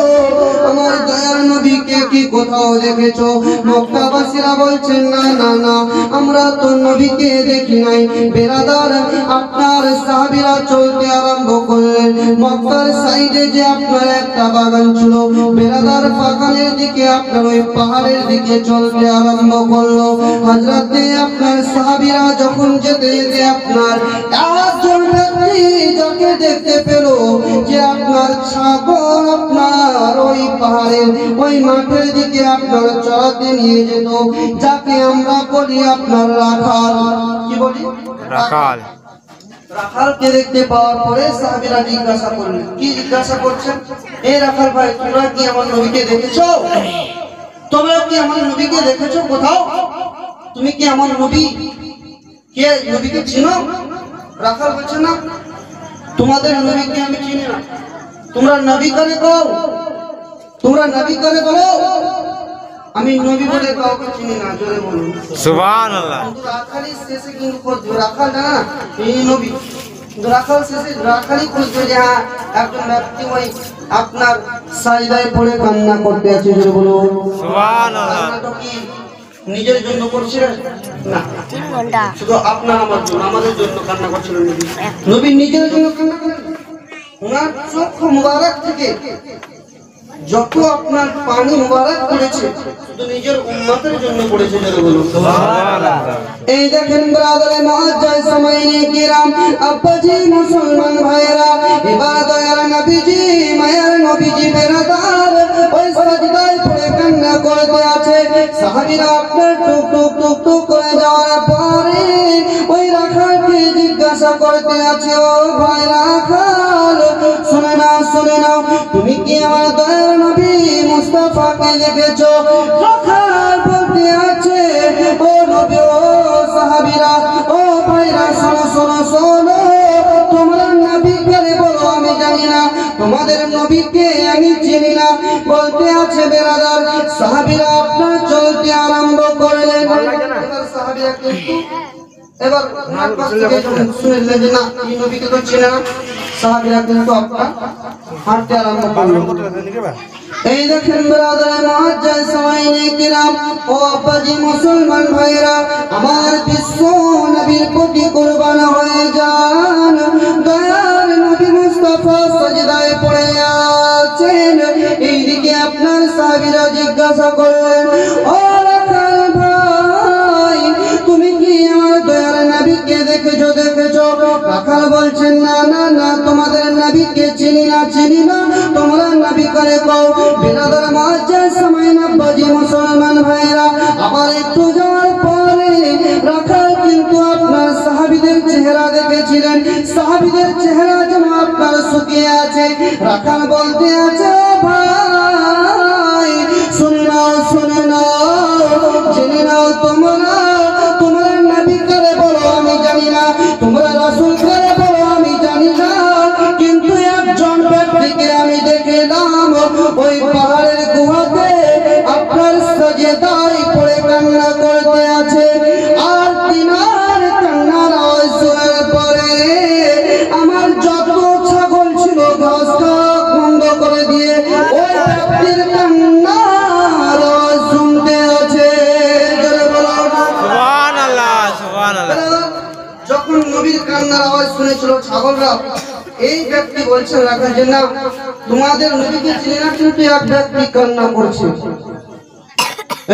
A: আমার দয়ার নবীকে কি কোথাও দেখেছো? মক্কাবাসীরা বলছেন না না না, আমরা তো নবীকে দেখি নাই। বেরাদার, আপনার সাহাবীরা চলতে আরম্ভ করলেন, মক্কার সাইডে যে আপনার একটা বাগান ছিল, বেরাদার বাগানের দিকে আপনার ওই পাহাড়ের দিকে চলতে আরম্ভ করলো। হযরতে আপনার সাহাবীরা যখন যেতে যেতে আপনার একজন ব্যক্তি যাকে দেখতে পেল যে আপনার ছাগল আপনার ওই পাহাড়ের ওই মাঠের দিকে আপনার চড়াতে নিয়ে যেত, যাকে আমরা বলি আপনার রাখাল। কি বলি?
B: রাখাল।
A: রাখালকে দেখতে পাওয়ার পরে সাহাবীরা জিজ্ঞাসা করলেন, কি জিজ্ঞাসা করছেন? এই রাখাল ভাই, তোমরা কি আমার নবীকে দেখেছো? তোমরা কি আমার নবীকে দেখেছো কোথাও? তুমি কি আমার নবী কে নবীকে চিনো? রাখাল বলছে, না, তোমাদের নবীকে আমি চিনি না। তোমরা নবী করে কও, তোমরা নবী করে বলো। আমি নবী বলে কাউকে চিনি না, জোরে বলুন
B: সুবহানাল্লাহ।
A: কিন্তু রাখালই শেষে কিন্তু খুঁজবে, রাখাল না এই নবী, কিন্তু রাখাল শেষে রাখালই খুঁজবে যে হ্যাঁ একজন ব্যক্তি ওই আপনার সাজদায় পড়ে কান্না করতে আছে, জোরে বলুন
B: সুবহানাল্লাহ।
A: কান্নাটা কি নিজের জন্য করছিলেন? না, শুধু আপনার আমার জন্য, আমাদের জন্য কান্না করছিলেন নবী। নবী নিজের জন্য কান্না করেন। ওনার চোখ মুবারক থেকে যত আপনার পানি মুবারক পড়েছে শুধু নিজের উম্মতের জন্য পড়েছে, যারা বলুন সুবহানাল্লাহ। এই দেখেন ব্রাদারে মুআজ্জাজ সামাইনে কিরাম, আব্বাজি মুসলমান ভাইরা, এবার দয়ার নবীজি মায়ের নবীজি বেরাদার ওই সাজদায় পড়ে কান্না করতে আছে। সাহাবীরা আপনার টুক টুক টুক টুক করে যাওয়ার পরে ওই রাখালকে জিজ্ঞাসা করতে আছে, ও ভাই রাখাল, শুনে নাও শুনে নাও, তুমি কি আমার দয়ার নবী মুস্তাফাকে দেখেছো? রাখাল বলতে আছে, ও নবী, ও সাহাবীরা, ও ভাইরা, শোনো শোনো শোনো, তোমরা নবী কারে বলো আমি জানি না, তোমাদের নবীকে আমি চিনি না। বলতে আছে বেরাদার, সাহাবীরা আপনার চলতে আরম্ভ করলেন। এবার সাহাবীরা কিন্তু এবার ওনার কাছ থেকে যখন শুনলেন যে না এই নবীকে তো চেনে না, সাহাবীরা কিন্তু আপনার হাঁটতে আরম্ভ করলেন। এই দেখেন ব্রাদার মুআজ্জাজ সামাইনে কিরাম, ও আব্বাজি মুসলমান ভাইরা, আমার বিশ্ব নবীর প্রতি কুরবান হয়ে যান। দয়ার নবী মুস্তাফা সাজদায় পড়ে আছেন। এইদিকে আপনার সাহাবীরা জিজ্ঞাসা করলেন, ও রাখাল ভাই, তুমি কি আমার দয়ার নবীকে দেখেছো? দেখেছো? রাখাল বলছেন, না না না, তোমাদের নবীকে চিনি না, চিনি না, তোমরা নবী করে কও। বেরাদার মুআজ্জাজ সামাইন আব্বাজি মুসলমান ভাইরা, আবার একটু যাওয়ার পরে রাখাল কিন্তু আপনার সাহাবীদের চেহারা দেখেছিলেন, সাহাবীদের চেহারা যেন আপনার শুকিয়ে আছে। রাখাল বলতে আছে, ভাই শুনে নাও শুনে নাও, জেনে নাও, তোমরা তোমরা নবী করে বলো আমি জানি না, তোমরা রাসূল করে বলো আমি জানি না, কিন্তু একজন ব্যক্তিকে আমি দেখলাম ওই পাহাড়ের গুহাতে আপনার সাজদায় পড়ে কান্না করতে আছে। আর তিনার কান্নার আওয়াজ শোনার পরে আমার যত ছাগল ছিল ঘাস খাওয়া বন্ধ করে দিয়ে ওই ব্যক্তির কান্নার আওয়াজ শুনতে আছে।
B: সুবহানাল্লাহ। সুবহানাল্লাহ।
A: যখন নবীর কান্নার আওয়াজ শুনেছিল ছাগলরা, এই ব্যক্তি বলছেন রাখাল যে না, তোমাদের নবীকে চিনি না, কিন্তু এক ব্যক্তি কান্না করছে।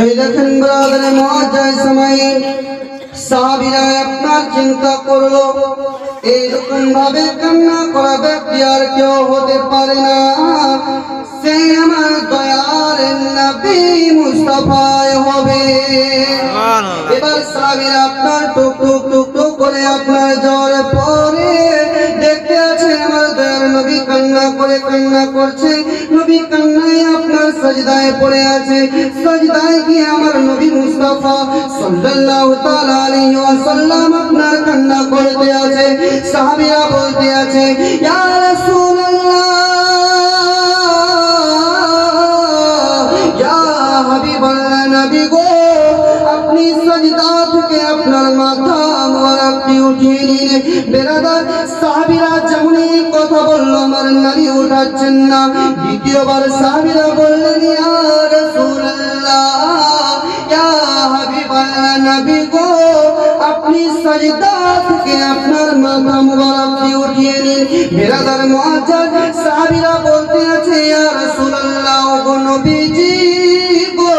A: এই দেখেন ব্রাদারে মুআজ্জাজ সামাইন, সাহাবীরা আপনার চিন্তা করলো এইরকম ভাবে কান্না করা ব্যক্তি আর কেউ হতে পারে না, সে আমার দয়ার নবী মুস্তাফায় হবে। এবার সাহাবীরা আপনার টুক টুক টুক টুক করে আপনার যাওয়ার পরে দেখতে আছে আমার দয়ার নবী কান্না করে কান্না করছে। নবী কান্নায় আপনার সাজদায় পড়ে আছে। সাজদায় গিয়ে আমার নবী মুস্তাফা সাল্লাল্লাহু তাআলা আলাইহি ওয়াসাল্লাম আপনার কান্না করতে আছে। সাহাবীরা বলতে আছে, ইয়া রাসূলুল্লাহ, ইয়া হাবিবাল্লাহ, নবী গো, আপনি সাজদা থেকে আপনার মাথা মোবারকটি উঠিয়ে নিন। বেরাদার সাহাবীরা যেমনই কথা বলল আমার নবী উঠাচ্ছেন না। দ্বিতীয়বার সাহাবীরা বললেন, ইয়া রাসূলুল্লাহ, রাসূলুল্লাহ ইয়া হাবিবাল্লাহ নবী গো আপনি সাজদা থেকে আপনার মাথা মুবারকটি উঠিয়ে নিন বিরাদার মুআজ্জাজ সাহাবীরা বলতে আছে ইয়া রাসূলুল্লাহ গো নবীজি গো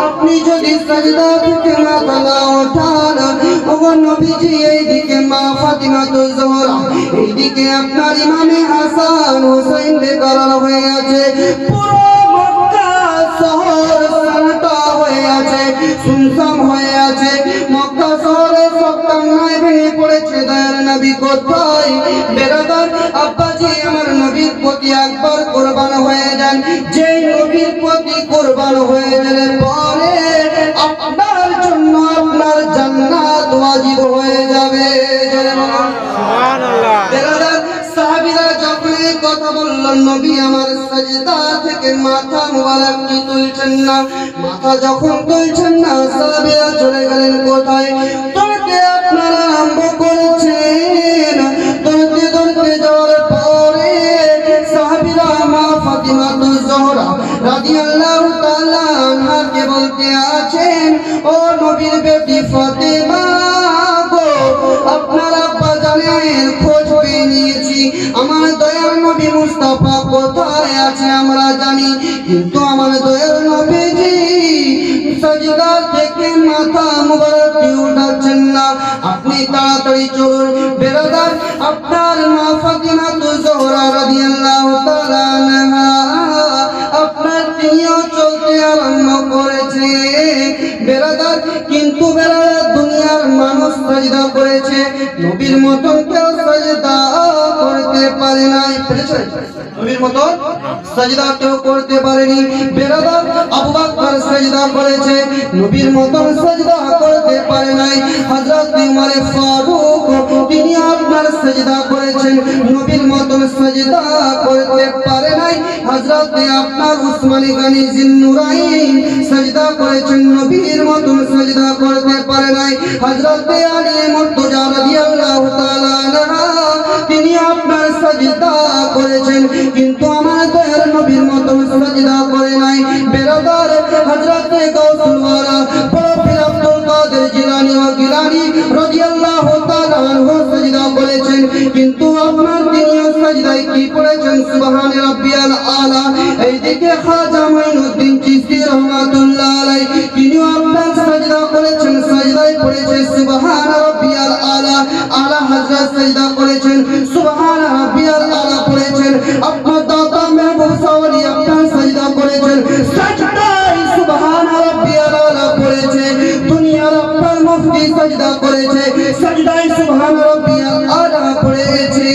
A: আপনি যদি সাজদা থেকে মাথা না ওঠান ওগো নবীজি এইদিকে মা ফাতিমাতুজ জোহরা এইদিকে আপনার ইমামে হাসান হুসাইন বেকরার হয়ে আছে পুরো মক্কা শহর শান্ত হয়ে আছে সুনসান হয়ে আছে মক্কা শহরে সব কান্নায় ভেঙে পড়েছে দয়ার নবী কোথায় বেরাদার আব্বাজি আমার নবীর প্রতি একবার কুরবান হয়ে যান যে নবীর প্রতি কুরবান হয়ে গেলে পরে আপনার জন্য আপনার জান্নাত ওয়াজিব হয়ে যাবে
B: সুবহানাল্লাহ
A: বেরাদার সাহাবীরা যখন এই কথা বললেন নবী আমার সাজদা থেকে মাথা মুবারকটি তুলছেন না মাথা যখন তুলছেন না সাহাবীরা চলে গেলেন কোথায় দৌড়তে আপনারা আরম্ভ করেছেন দৌড়তে যাওয়ার পরে সাহাবীরা মা ফাতিমাতুজ জোহরা রাদিয়াল্লাহু তাআলা আনহাকে বলতে আছেন ও নবীর বেটি ফাতিমা গো আপনারা বাজারের খোঁজ পেয়ে নিয়েছি আমার দয়ার নবী মুস্তাফা কোথায় আছে আমরা জানি কিন্তু আমার দয়ার নবীজি সাজদা থেকে মাথা মুবারকটি উঠাচ্ছেন না আপনি তাড়াতাড়ি চলুন বেরাদার আপনার মা ফাতিমাতুজ জোহরা রাদিয়াল্লাহু তাআলা আনহা আপনার তিনিও চলতে আরম্ভ করেছে বেরাদার কিন্তু বেরাদার দুনিয়ার মানুষ সাজদা করেছে নবীর মতন কেউ সাজদা করতে পারে নাই নবীর মতন সাজদা কেউ করতে পারেনি বেরাদার আবু বকর সাজদা করেছে নবীর মতন সাজদা করতে পারে নাই হযরত উমর ফারুক তিনি আপনার সাজদা করেছেন নবীর মতন সাজদা করতে পারে নাই হযরত আপনার উসমান গনি জিন্নুরাইন সাজদা করেছেন নবীর মতন সাজদা করতে পারে নাই হযরত আলী মুর্তজা রাদিয়াল্লাহু তাআলা আনহা তিনি আপনার সাজদা করেছেন কিন্তু আমার দয়ার নবীর মতন সাজদা করে নাই বেরাদার হযরত গাউসুল ওয়ারা প্রফেসর আব্দুল কাদের জিলানী ও গিলানী রাদিয়াল্লাহু তাআলা আনহু সাজদা করেছেন কিন্তু আপনার তিনিও সাজদায় কি করেছেন সুবহান রাব্বিয়াল আলা এইদিকে খাজা মাইনুদ্দিন চিশতি রাহমাতুল্লাহ আলাইহি তিনিও আপনার সাজদা করেছেন সাজদায় পড়েছে সুবহান রাব্বিয়াল আলা আলা হযরত সাজদা করেছেন সুবহান রাব্বিয়াল আলা পড়েছেন আপনার দাতা মেহবুব সাওয়ালি আপনার সাজদা করেছেন সাজদায় সুবহান রাব্বিয়াল আলা পড়েছে দুনিয়ার আপনার মুফতি সাজদা করেছে সাজদায় সুবহান রাব্বিয়াল আলা পড়েছে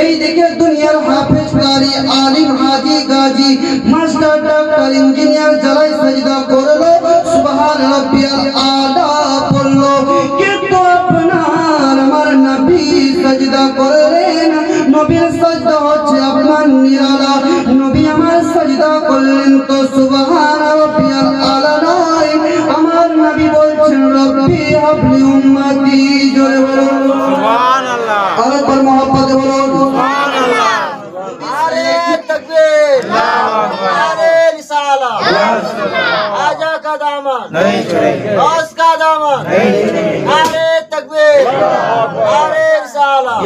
A: এইদিকে দুনিয়ার হাফেজ কারি আলিম হাজি গাজী মাস্টার ডাক্তার ইঞ্জিনিয়ার যারাই সাজদা করলো সুবহান রাব্বিয়াল আলা পড়লো কিন্তু আপনার আমার নবী সাজদা করলেন নবীর সাজদা হচ্ছে আপনার নিরালা নবী আমার সাজদা করলেন তো সুবহান রাব্বিয়াল আলা নয় আমার নবী বলছেন রব্বি হাবলি উম্মতি জোরে বলুন
B: সুবহানাল্লাহ
A: আরেকবার মহব্বতে বলুন
B: সুবহানাল্লাহ
C: नारे तकबीर नारे रिसाला आजा का दामन
B: नहीं छोड़ेंगे
C: गौस का दामन नारे तकबीर नारे रिसाला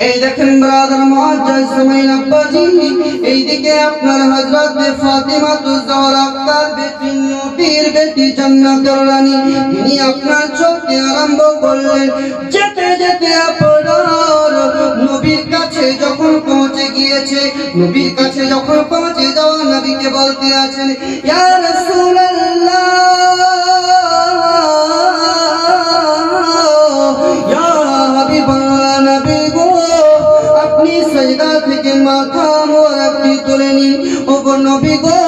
A: এই দেখেন ব্রাদার মুআজ্জাজ সামাইন আব্বাজি এইদিকে আপনার হযরত ফাতিমাতুজ জোহরা তার বেটি নবীর বেটি জান্নাতের রানী তিনি আপনার চলতে আরম্ভ করলেন যেতে যেতে আপনার নবীর কাছে যখন পৌঁছে গিয়েছে নবীর কাছে যখন পৌঁছে যাওয়া নবীকে বলতে আছেন ইয়া রাসূলুল্লাহ ইয়া হাবিবাল্লাহ নবী গো আপনি সাজদা থেকে মাথা মুবারকটি তুলে নিন ওগো নবী গো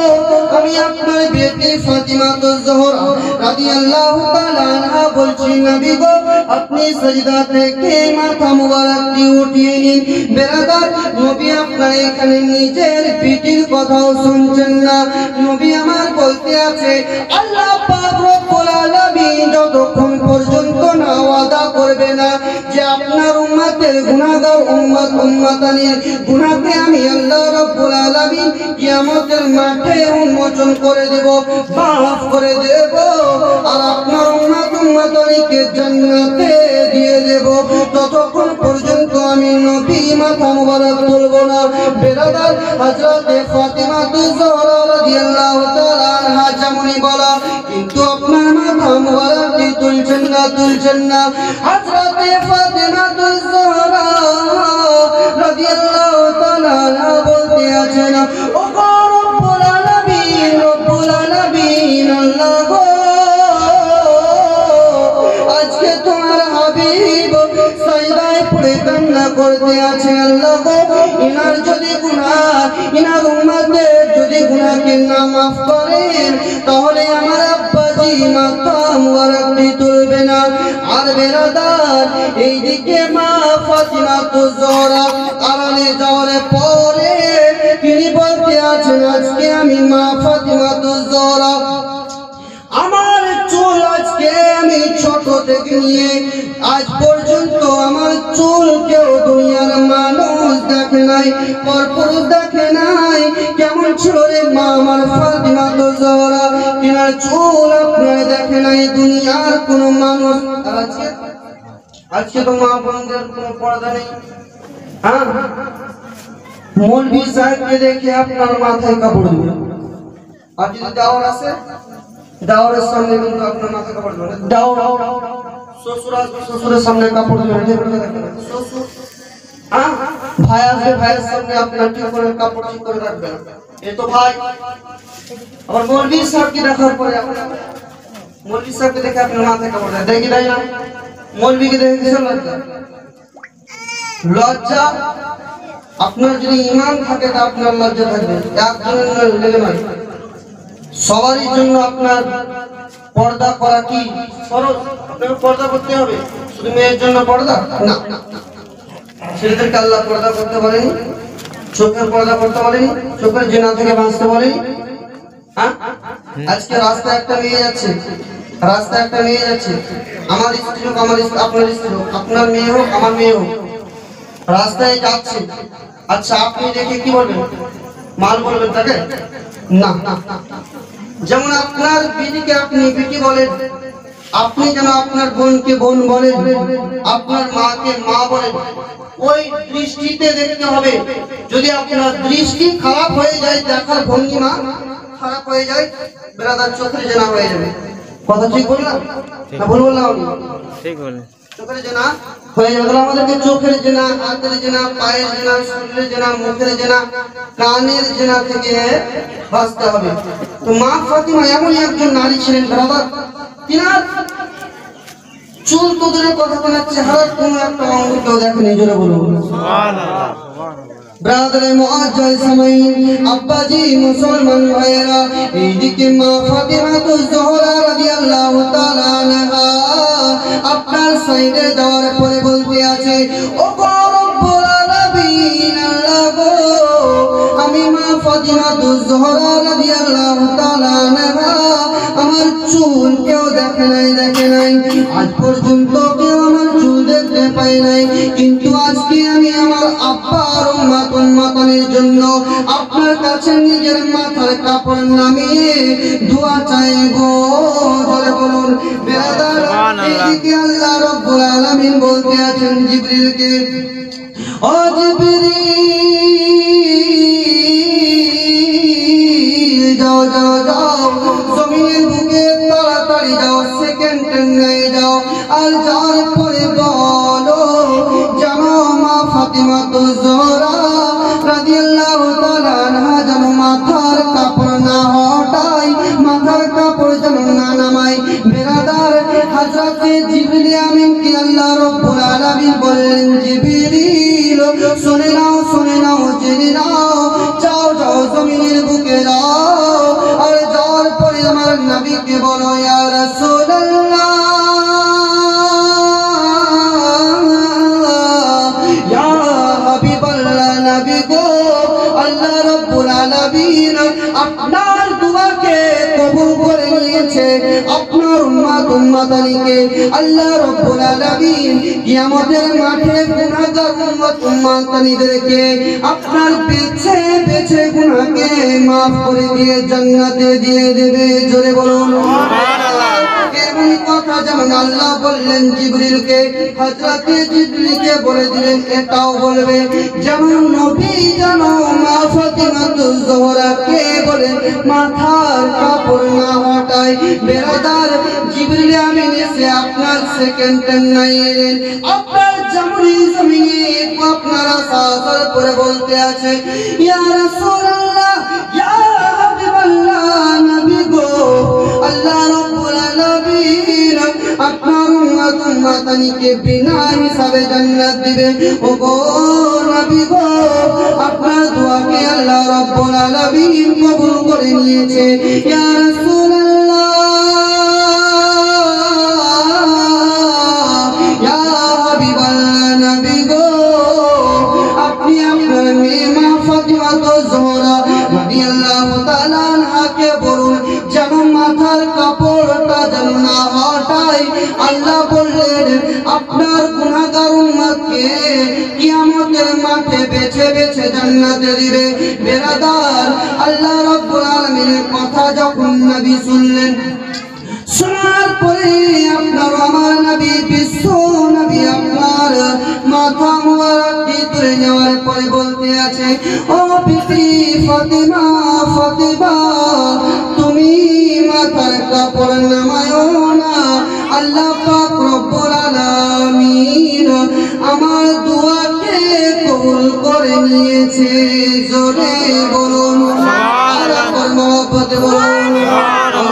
A: আমি আপনার বেটি ফাতিমাতুজ জোহরা রাদিয়াল্লাহু তাআলা আনহা বলছি নবী গো আপনি সিজদা থেকে মাথা মুবারকটি উঠিয়ে নিন। বেরাদার নবী আপনার এখানে নিজের পিঠির কথাও শুনছেন না। নবী আমার বলতে আছে আল্লাহ পাক রব্বুল আলামিন যতক্ষণ পর্যন্ত না ওয়াদা করবে না যে আপনার উম্মতের গুনাহগার উম্মতানির গুনাহকে আমি আল্লাহ রব্বুল আলামিন কিয়ামতের মাঠে উন্মোচন করে দেব, মাফ করে দেব, আর আপনার উম্মতানিকে জান্নাতে দিয়ে দেব, ততক্ষণ পর্যন্ত আমি নবী মাথা মুবারক তুলব না। বেরাদার হযরত ফাতিমা তুজহরা রাদিয়াল্লাহু তাআলা আনহা যেমনই বলা, কিন্তু আপনার মাথা মুবারকটি তুলছেন না। হযরত ফাতিমা তুজহরা রাদিয়াল্লাহু তাআলা আনহা বলতে আছেন ও রব্বুল আলামিন আল্লাহ গো, আজকে তোমার হাবিব সাজদায় পড়ে কান্না করতে আছে। আল্লাহ গো ইনার যদি গুনাহ, ইনার উম্মতের যদি গুনাহকে না মাফ করেন তাহলে আমার আব্বাজি মাথা মুবারকটি তুলবে না। আর বেরাদার এইদিকে মা ফাতিমা তুজহরা আড়ালে যাওয়ার পরে তিনি বলতে আছেন আজকে আমি মা ফাতিমা তুজহরা আমার চুল আজকে আমি ছোট থেকে নিয়ে আজ পর্যন্ত আমার চুল কেউ দুনিয়ার মানুষ দেখে নাই, পরপুরুষ দেখে নাই। কেমন ছিল রে মা আমার ফাতিমা তুজহরা, তিনার চুল আপনারা দেখে নাই দুনিয়ার কোনো মানুষ। আর আজকে তো মা বোনদের কোনো পর্দা নেই। হ্যাঁ, মৌলভী সাহেবকে দেখে আপনার মাথায় কাপড় দিবে, আর যদি দাওয়ার আছে দাওয়ারের সামনে কিন্তু আপনার মাথায় কাপড় দিবে। দাওয়ার শ্বশুর আসবে, শ্বশুরের সামনে কাপড় দিবে, শ্বশুর ভাই আসবে, ভাইয়ের সামনে আপনার ঠিক করে কাপড় ঠিক করে রাখবেন। এই তো ভাই। আবার মৌলভী সাহেবকে দেখার পরে মৌলভী সাহেবকে দেখে আপনার মাথায় কাপড় দেয়, দেখি তাই না? মৌলভীকে দেখে কিসের লজ্জা? আপনার যদি ঈমান থাকে তা আপনার লজ্জা থাকবে, একজনের লেগে নয়, সবারই জন্য আপনার পর্দা করা কি ফরজ। আপনাকে পর্দা করতে হবে, শুধু মেয়ের জন্য পর্দা না। ছেলেদেরকে আল্লাহ পর্দা করতে বলেনি, চোখের পর্দা করতে বলেনি, চোখের জিনা থেকে বাঁচতে বলেনি। হ্যাঁ, আজকে রাস্তায় একটা মেয়ে যাচ্ছে, আমার স্ত্রী হোক, আপনার স্ত্রী হোক, আপনার মেয়ে হোক, আমার মেয়ে হোক, রাস্তায় যাচ্ছে। আচ্ছা আপনি দেখে কি বলবেন? মাল বলবেন তাকে? না। যেমন আপনার বিটিকে আপনি বিটি বলেন, আপনি যেন আপনার বোনকে বোন বলেন, আপনার মাকে মা বলেন, ওই দৃষ্টিতে দেখতে হবে। যদি আপনার দৃষ্টি খারাপ হয়ে যায়, দেখার ভঙ্গিমা খারাপ হয়ে যায়, বেরাদার চোখের জেনা হয়ে যাবে। কথা ঠিক বললাম না ভুল বললাম?
B: ঠিক বলে
A: চোখের জেনা হয়ে যাবে। আমাদেরকে চোখের জেনা, হাতের জেনা, পায়ের জেনা, শরীরের জেনা, মুখের জেনা, কানের জেনা থেকে বাঁচতে হবে। তো মা ফাতিমা এমনই একজন নারী ছিলেন বেরাদার, তিনার চুল তো দূরের কথা, তিনার চেহারার কোনো একটা অঙ্গ কেউ দেখেনি। জোরে বলুন সুবহানাল্লাহ। ব্রাদারে মুআজ্জাল সামাইন, আব্বাজি মুসলমান ভাইরা, এইদিকে মা ফাতিমা তুজহরা রাদিয়াল্লাহু তাআলা আনহা আপনার সাইডে যাওয়ার পরে বলতে আছে ও রব্বুল আলামিন আল্লাহ গো, আমি মা ফাতিমা তুজহরা রাদিয়াল্লাহু তাআলা আনহা আমার চুল কেউ দেখে নাই, আজ পর্যন্ত কেউ আমার চুল দেখতে পায় নাই, কিন্তু আজকে আমি আমার আব্বার উম্মতের জন্য আপনার কাছে নিজের মাথার কাপড় নামিয়ে দোয়া চাইবো। বলে বলুন বেরাদার, এদিকে আল্লাহ রাব্বুল আলামিন বলতে আছেন জিবরিলকে, ও জিবরিল যাও জমিনের বুকে তাড়াতাড়ি যাও, সেকেন্ড নিয়ে যাও, আর যাওয়ার পরে বলো জামাও মা ফাতিমা তুজহরা রাদিয়াল্লাহু তাআলা আনহা যেন মাথার কাপড় না হটায়, মাথার কাপড় যেন না নামায়। বেরাদার হযরতে জিবরিল আমিনকে আল্লাহ রাব্বুল আলামিন বললেন, জিবরিল শুনে নাও জেনে নাও, যাও জমিনের বুকে যাও, আর যাওয়ার পরে আমার নবীকে বলো ইয়া রাসূল নবী গো আল্লাহ রাব্বুল আলামিন আপনার দোয়াকে কবুল করে নিয়েছে আপনার উম্মতানিকে আল্লাহ রাব্বুল আলামিন কিয়ামতের মাঠে গুনাহগার উম্মতানিদেরকে আপনার বেছে বেছে গুনাহকে maaf করে দিয়ে জান্নাতে দিয়ে দেবে জোরে বলুন সুবহানাল্লাহ এমন কথা যেমন আল্লাহ বললেন জিবরিলকে হযরতে জিবরিলকে বলে দিলেন এটাও বলবে যেমন নবী জানো মা ফাতিমাতুজ জোহরাকে বলে মাথার কাপড় না হটায় বেরাদার জিবরিল আমিন এসে আপনার সেকেন্ড টাইম নাইলেন আপনার জামরি জমিনে আপনারা সাজার করে বলতে আছে ইয়া রাসূলুল্লাহ ইয়া হাবিবাল্লাহ নবী গো আল্লাহ রাব্বুল আলামিন আপনার উম্মতানিকে বিনা হিসাবে জান্নাত দিবে ও গো নবী গো আপনার দোয়াকে আল্লাহ রাব্বুল আলামিন কবুল করে নিয়েছে ইয়া রাসূলুল্লাহ ইয়া হাবিবাল্লাহ নবী গো আপনি আপনার মেয়ে মা ফাতিমা জোহরা রাদিয়াল্লাহু তাআলা আনহাকে বলুন যেন মাথার কাপড়টা যেন না হটায় আল্লাহ বললেন আপনার গুনাহগার উম্মতকে কিয়ামতের মাঠে বেছে বেছে জান্নাতে দিবে বেরাদার আল্লাহ রাব্বুল আলামিনের কথা যখন নবী শুনলেন শোনার পরে আপনার আমার নবী বিশ্ব নবী আপনার মাথা মুবারকটি তুলে নেওয়ার পরে বলতে আছে ও বিবি ফাতিমা ফাতিমা তুমি মাথার কাপড় নামায়ো না আল্লাহ পাক রব্বুল আলামিন আমার দোয়াকে কবুল করে নিয়েছে জোরে বলুন সুবহানাল্লাহ মহব্বত বলুন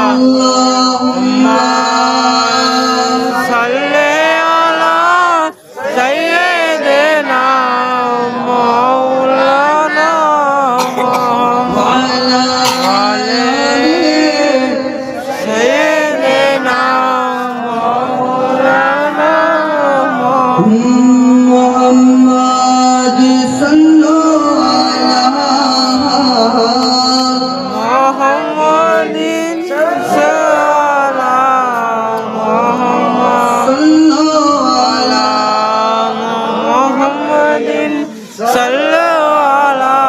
A: আল্লাহুম্মা
B: সাল্লি আলা সাইয়্যিদিনা মাওলানা
A: ওয়ালা আলি
B: সাইয়্যিদিনা মাওলানা
A: মুহাম্মদ সাল্লাল্লাহু
B: মুহাম্মাদিন সাল্লাল্লাহু মুহাম্মাদিন সাল্লাল্লাহু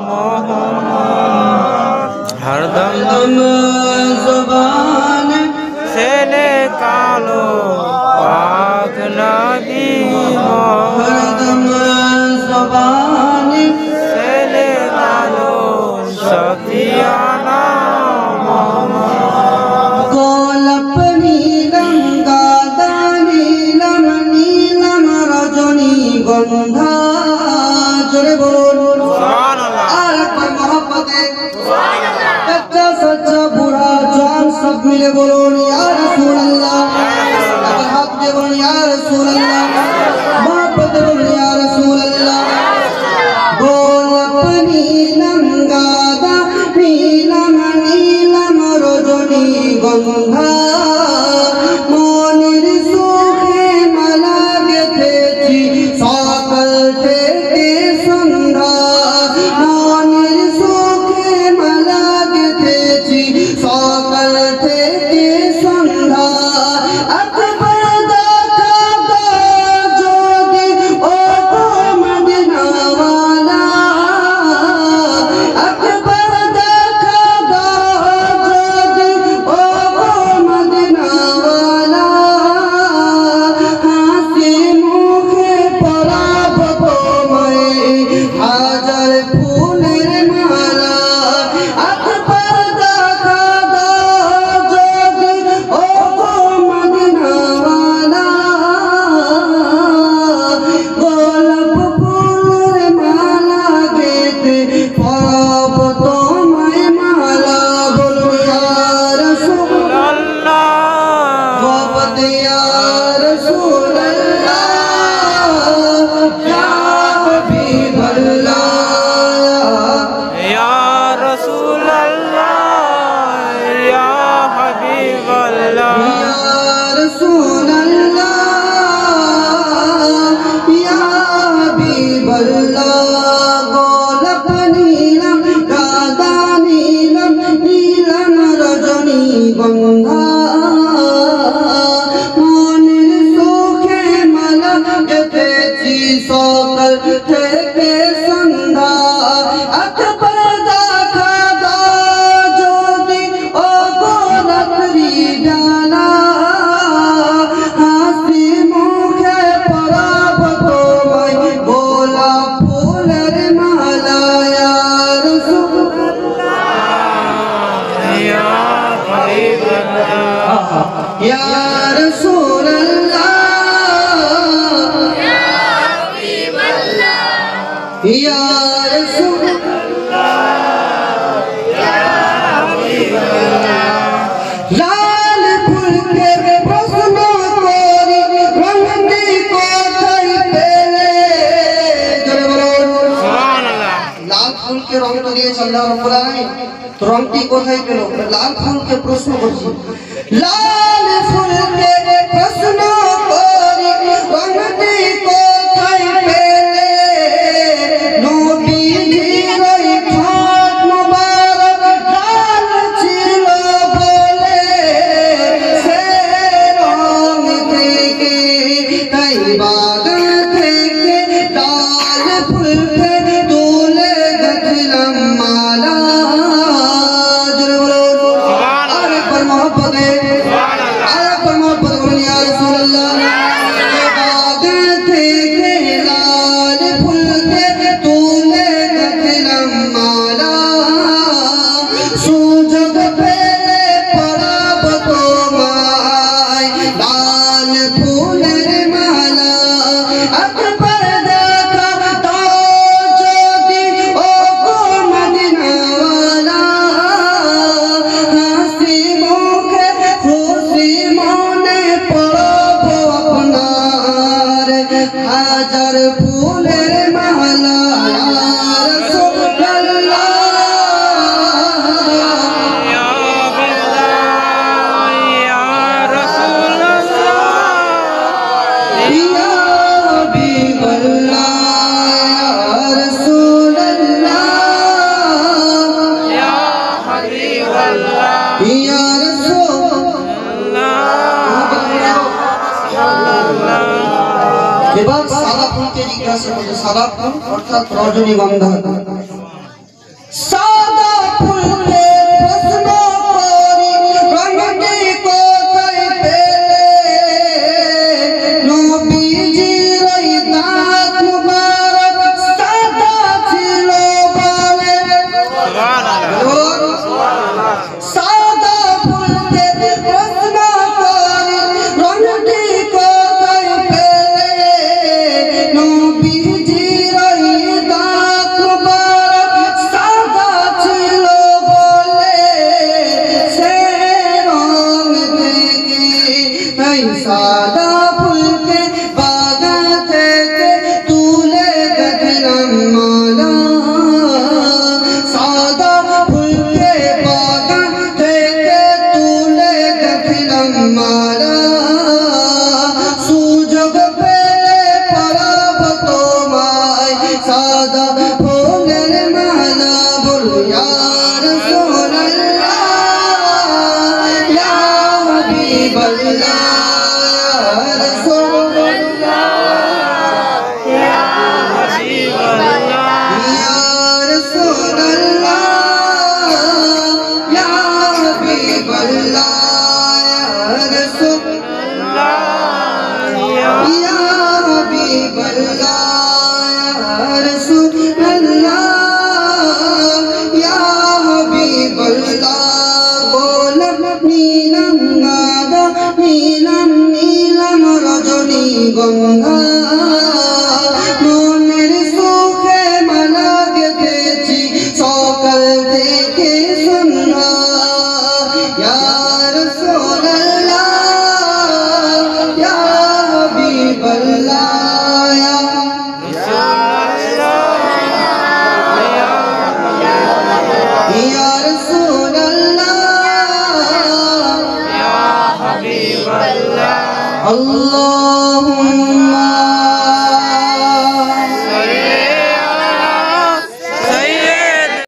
B: মুহাম্মদ হরদম
A: জবান
B: से निकालो पाक नदी
A: हरदम जबान
B: से निकालो सफियाना
A: गोलप नीलम गादा नीलम नीलम रजनी गंधा जोरे बोलो और पर मोहब्बत कच्चा सच्चा बुरा जान सब मिले बोलो या रसूल अल्लाह अगर हाथ दे बोलो या रसूल अल्लाह मोहब्बत बोलो या रसूल अल्लाह गोलप नीलम गादा नीलम नीलम रजनी गंधा মনের সুখে মালা গেথেছি সকাল থেকে সন্ধ্যা মনের সুখে মালা গেথেছি সকাল থেকে সন্ধ্যা একবার দেখা থেকে সন্ধ্যা আকবার দেখা দাও যদি ও গো রাত্রি বেলা হাসি মুখে পরাব তোমায় গোলাপ ফুলের মালা ইয়া রাসূলুল্লাহ ইয়া রাসূলুল্লাহ या रसूल लाल फूल के प्रश्नों कोरी रंगती कोठाई पेले जोरे बोलो सुभान अल्लाह लाल फूल के रंग तो दिए अल्लाह रब्बुल आलामीन तो रंगती कोठाई पेलो लाल फूल के प्रश्न करছি लाल फूल के प्रश्नों कोरी रंगती कोठाई पेले हजार फूलेर माला या रसूलल्लाह
B: या अल्लाह या रसूलल्लाह
A: या हबीबल्लाह या रसूलल्लाह
B: या हबीबल्लाह
A: या रसूलल्लाह এবার সাদা ফুলকে জিজ্ঞাসা করছে সাদা ফুল অর্থাৎ রজনীগন্ধা সাদা ফুলকে প্রশ্ন করি রঙটি কোথায় পেলে নবীজির ওই দাঁত মুবারক সাদা ছিল বলে সুবহানাল্লাহ সাদা ফুলকে প্রশ্ন করি রঙটি কোথায় পেলে নবীজির ওই দাঁত মুবারক সাদা ছিল বলে সে রং থেকে এই সাদা ফুলকে বাগান থেকে তুলে দেখলাম মালা সাদা ফুলকে বাগান থেকে তুলে দেখলাম মালা সুযোগ পেলে পরাব তোমায় সাদা ফুলের মালা বলো ইয়া রাসূলুল্লাহ ইয়া হাবিবাল্লাহ ইয়া রাসূলুল্লাহ
B: या हबीबल्लाह
A: या रसूलल्लाह या हबीबल्लाह या रसूलल्लाह या हबीबल्लाह या रसूलल्लाह या हबीबल्लाह बोलम नीलम गादा नीलम नीलम रजनीगंधा মনের সুখে মালা গেঁথেছি সকাল থেকে সন্ধ্যা ইয়া রাসূল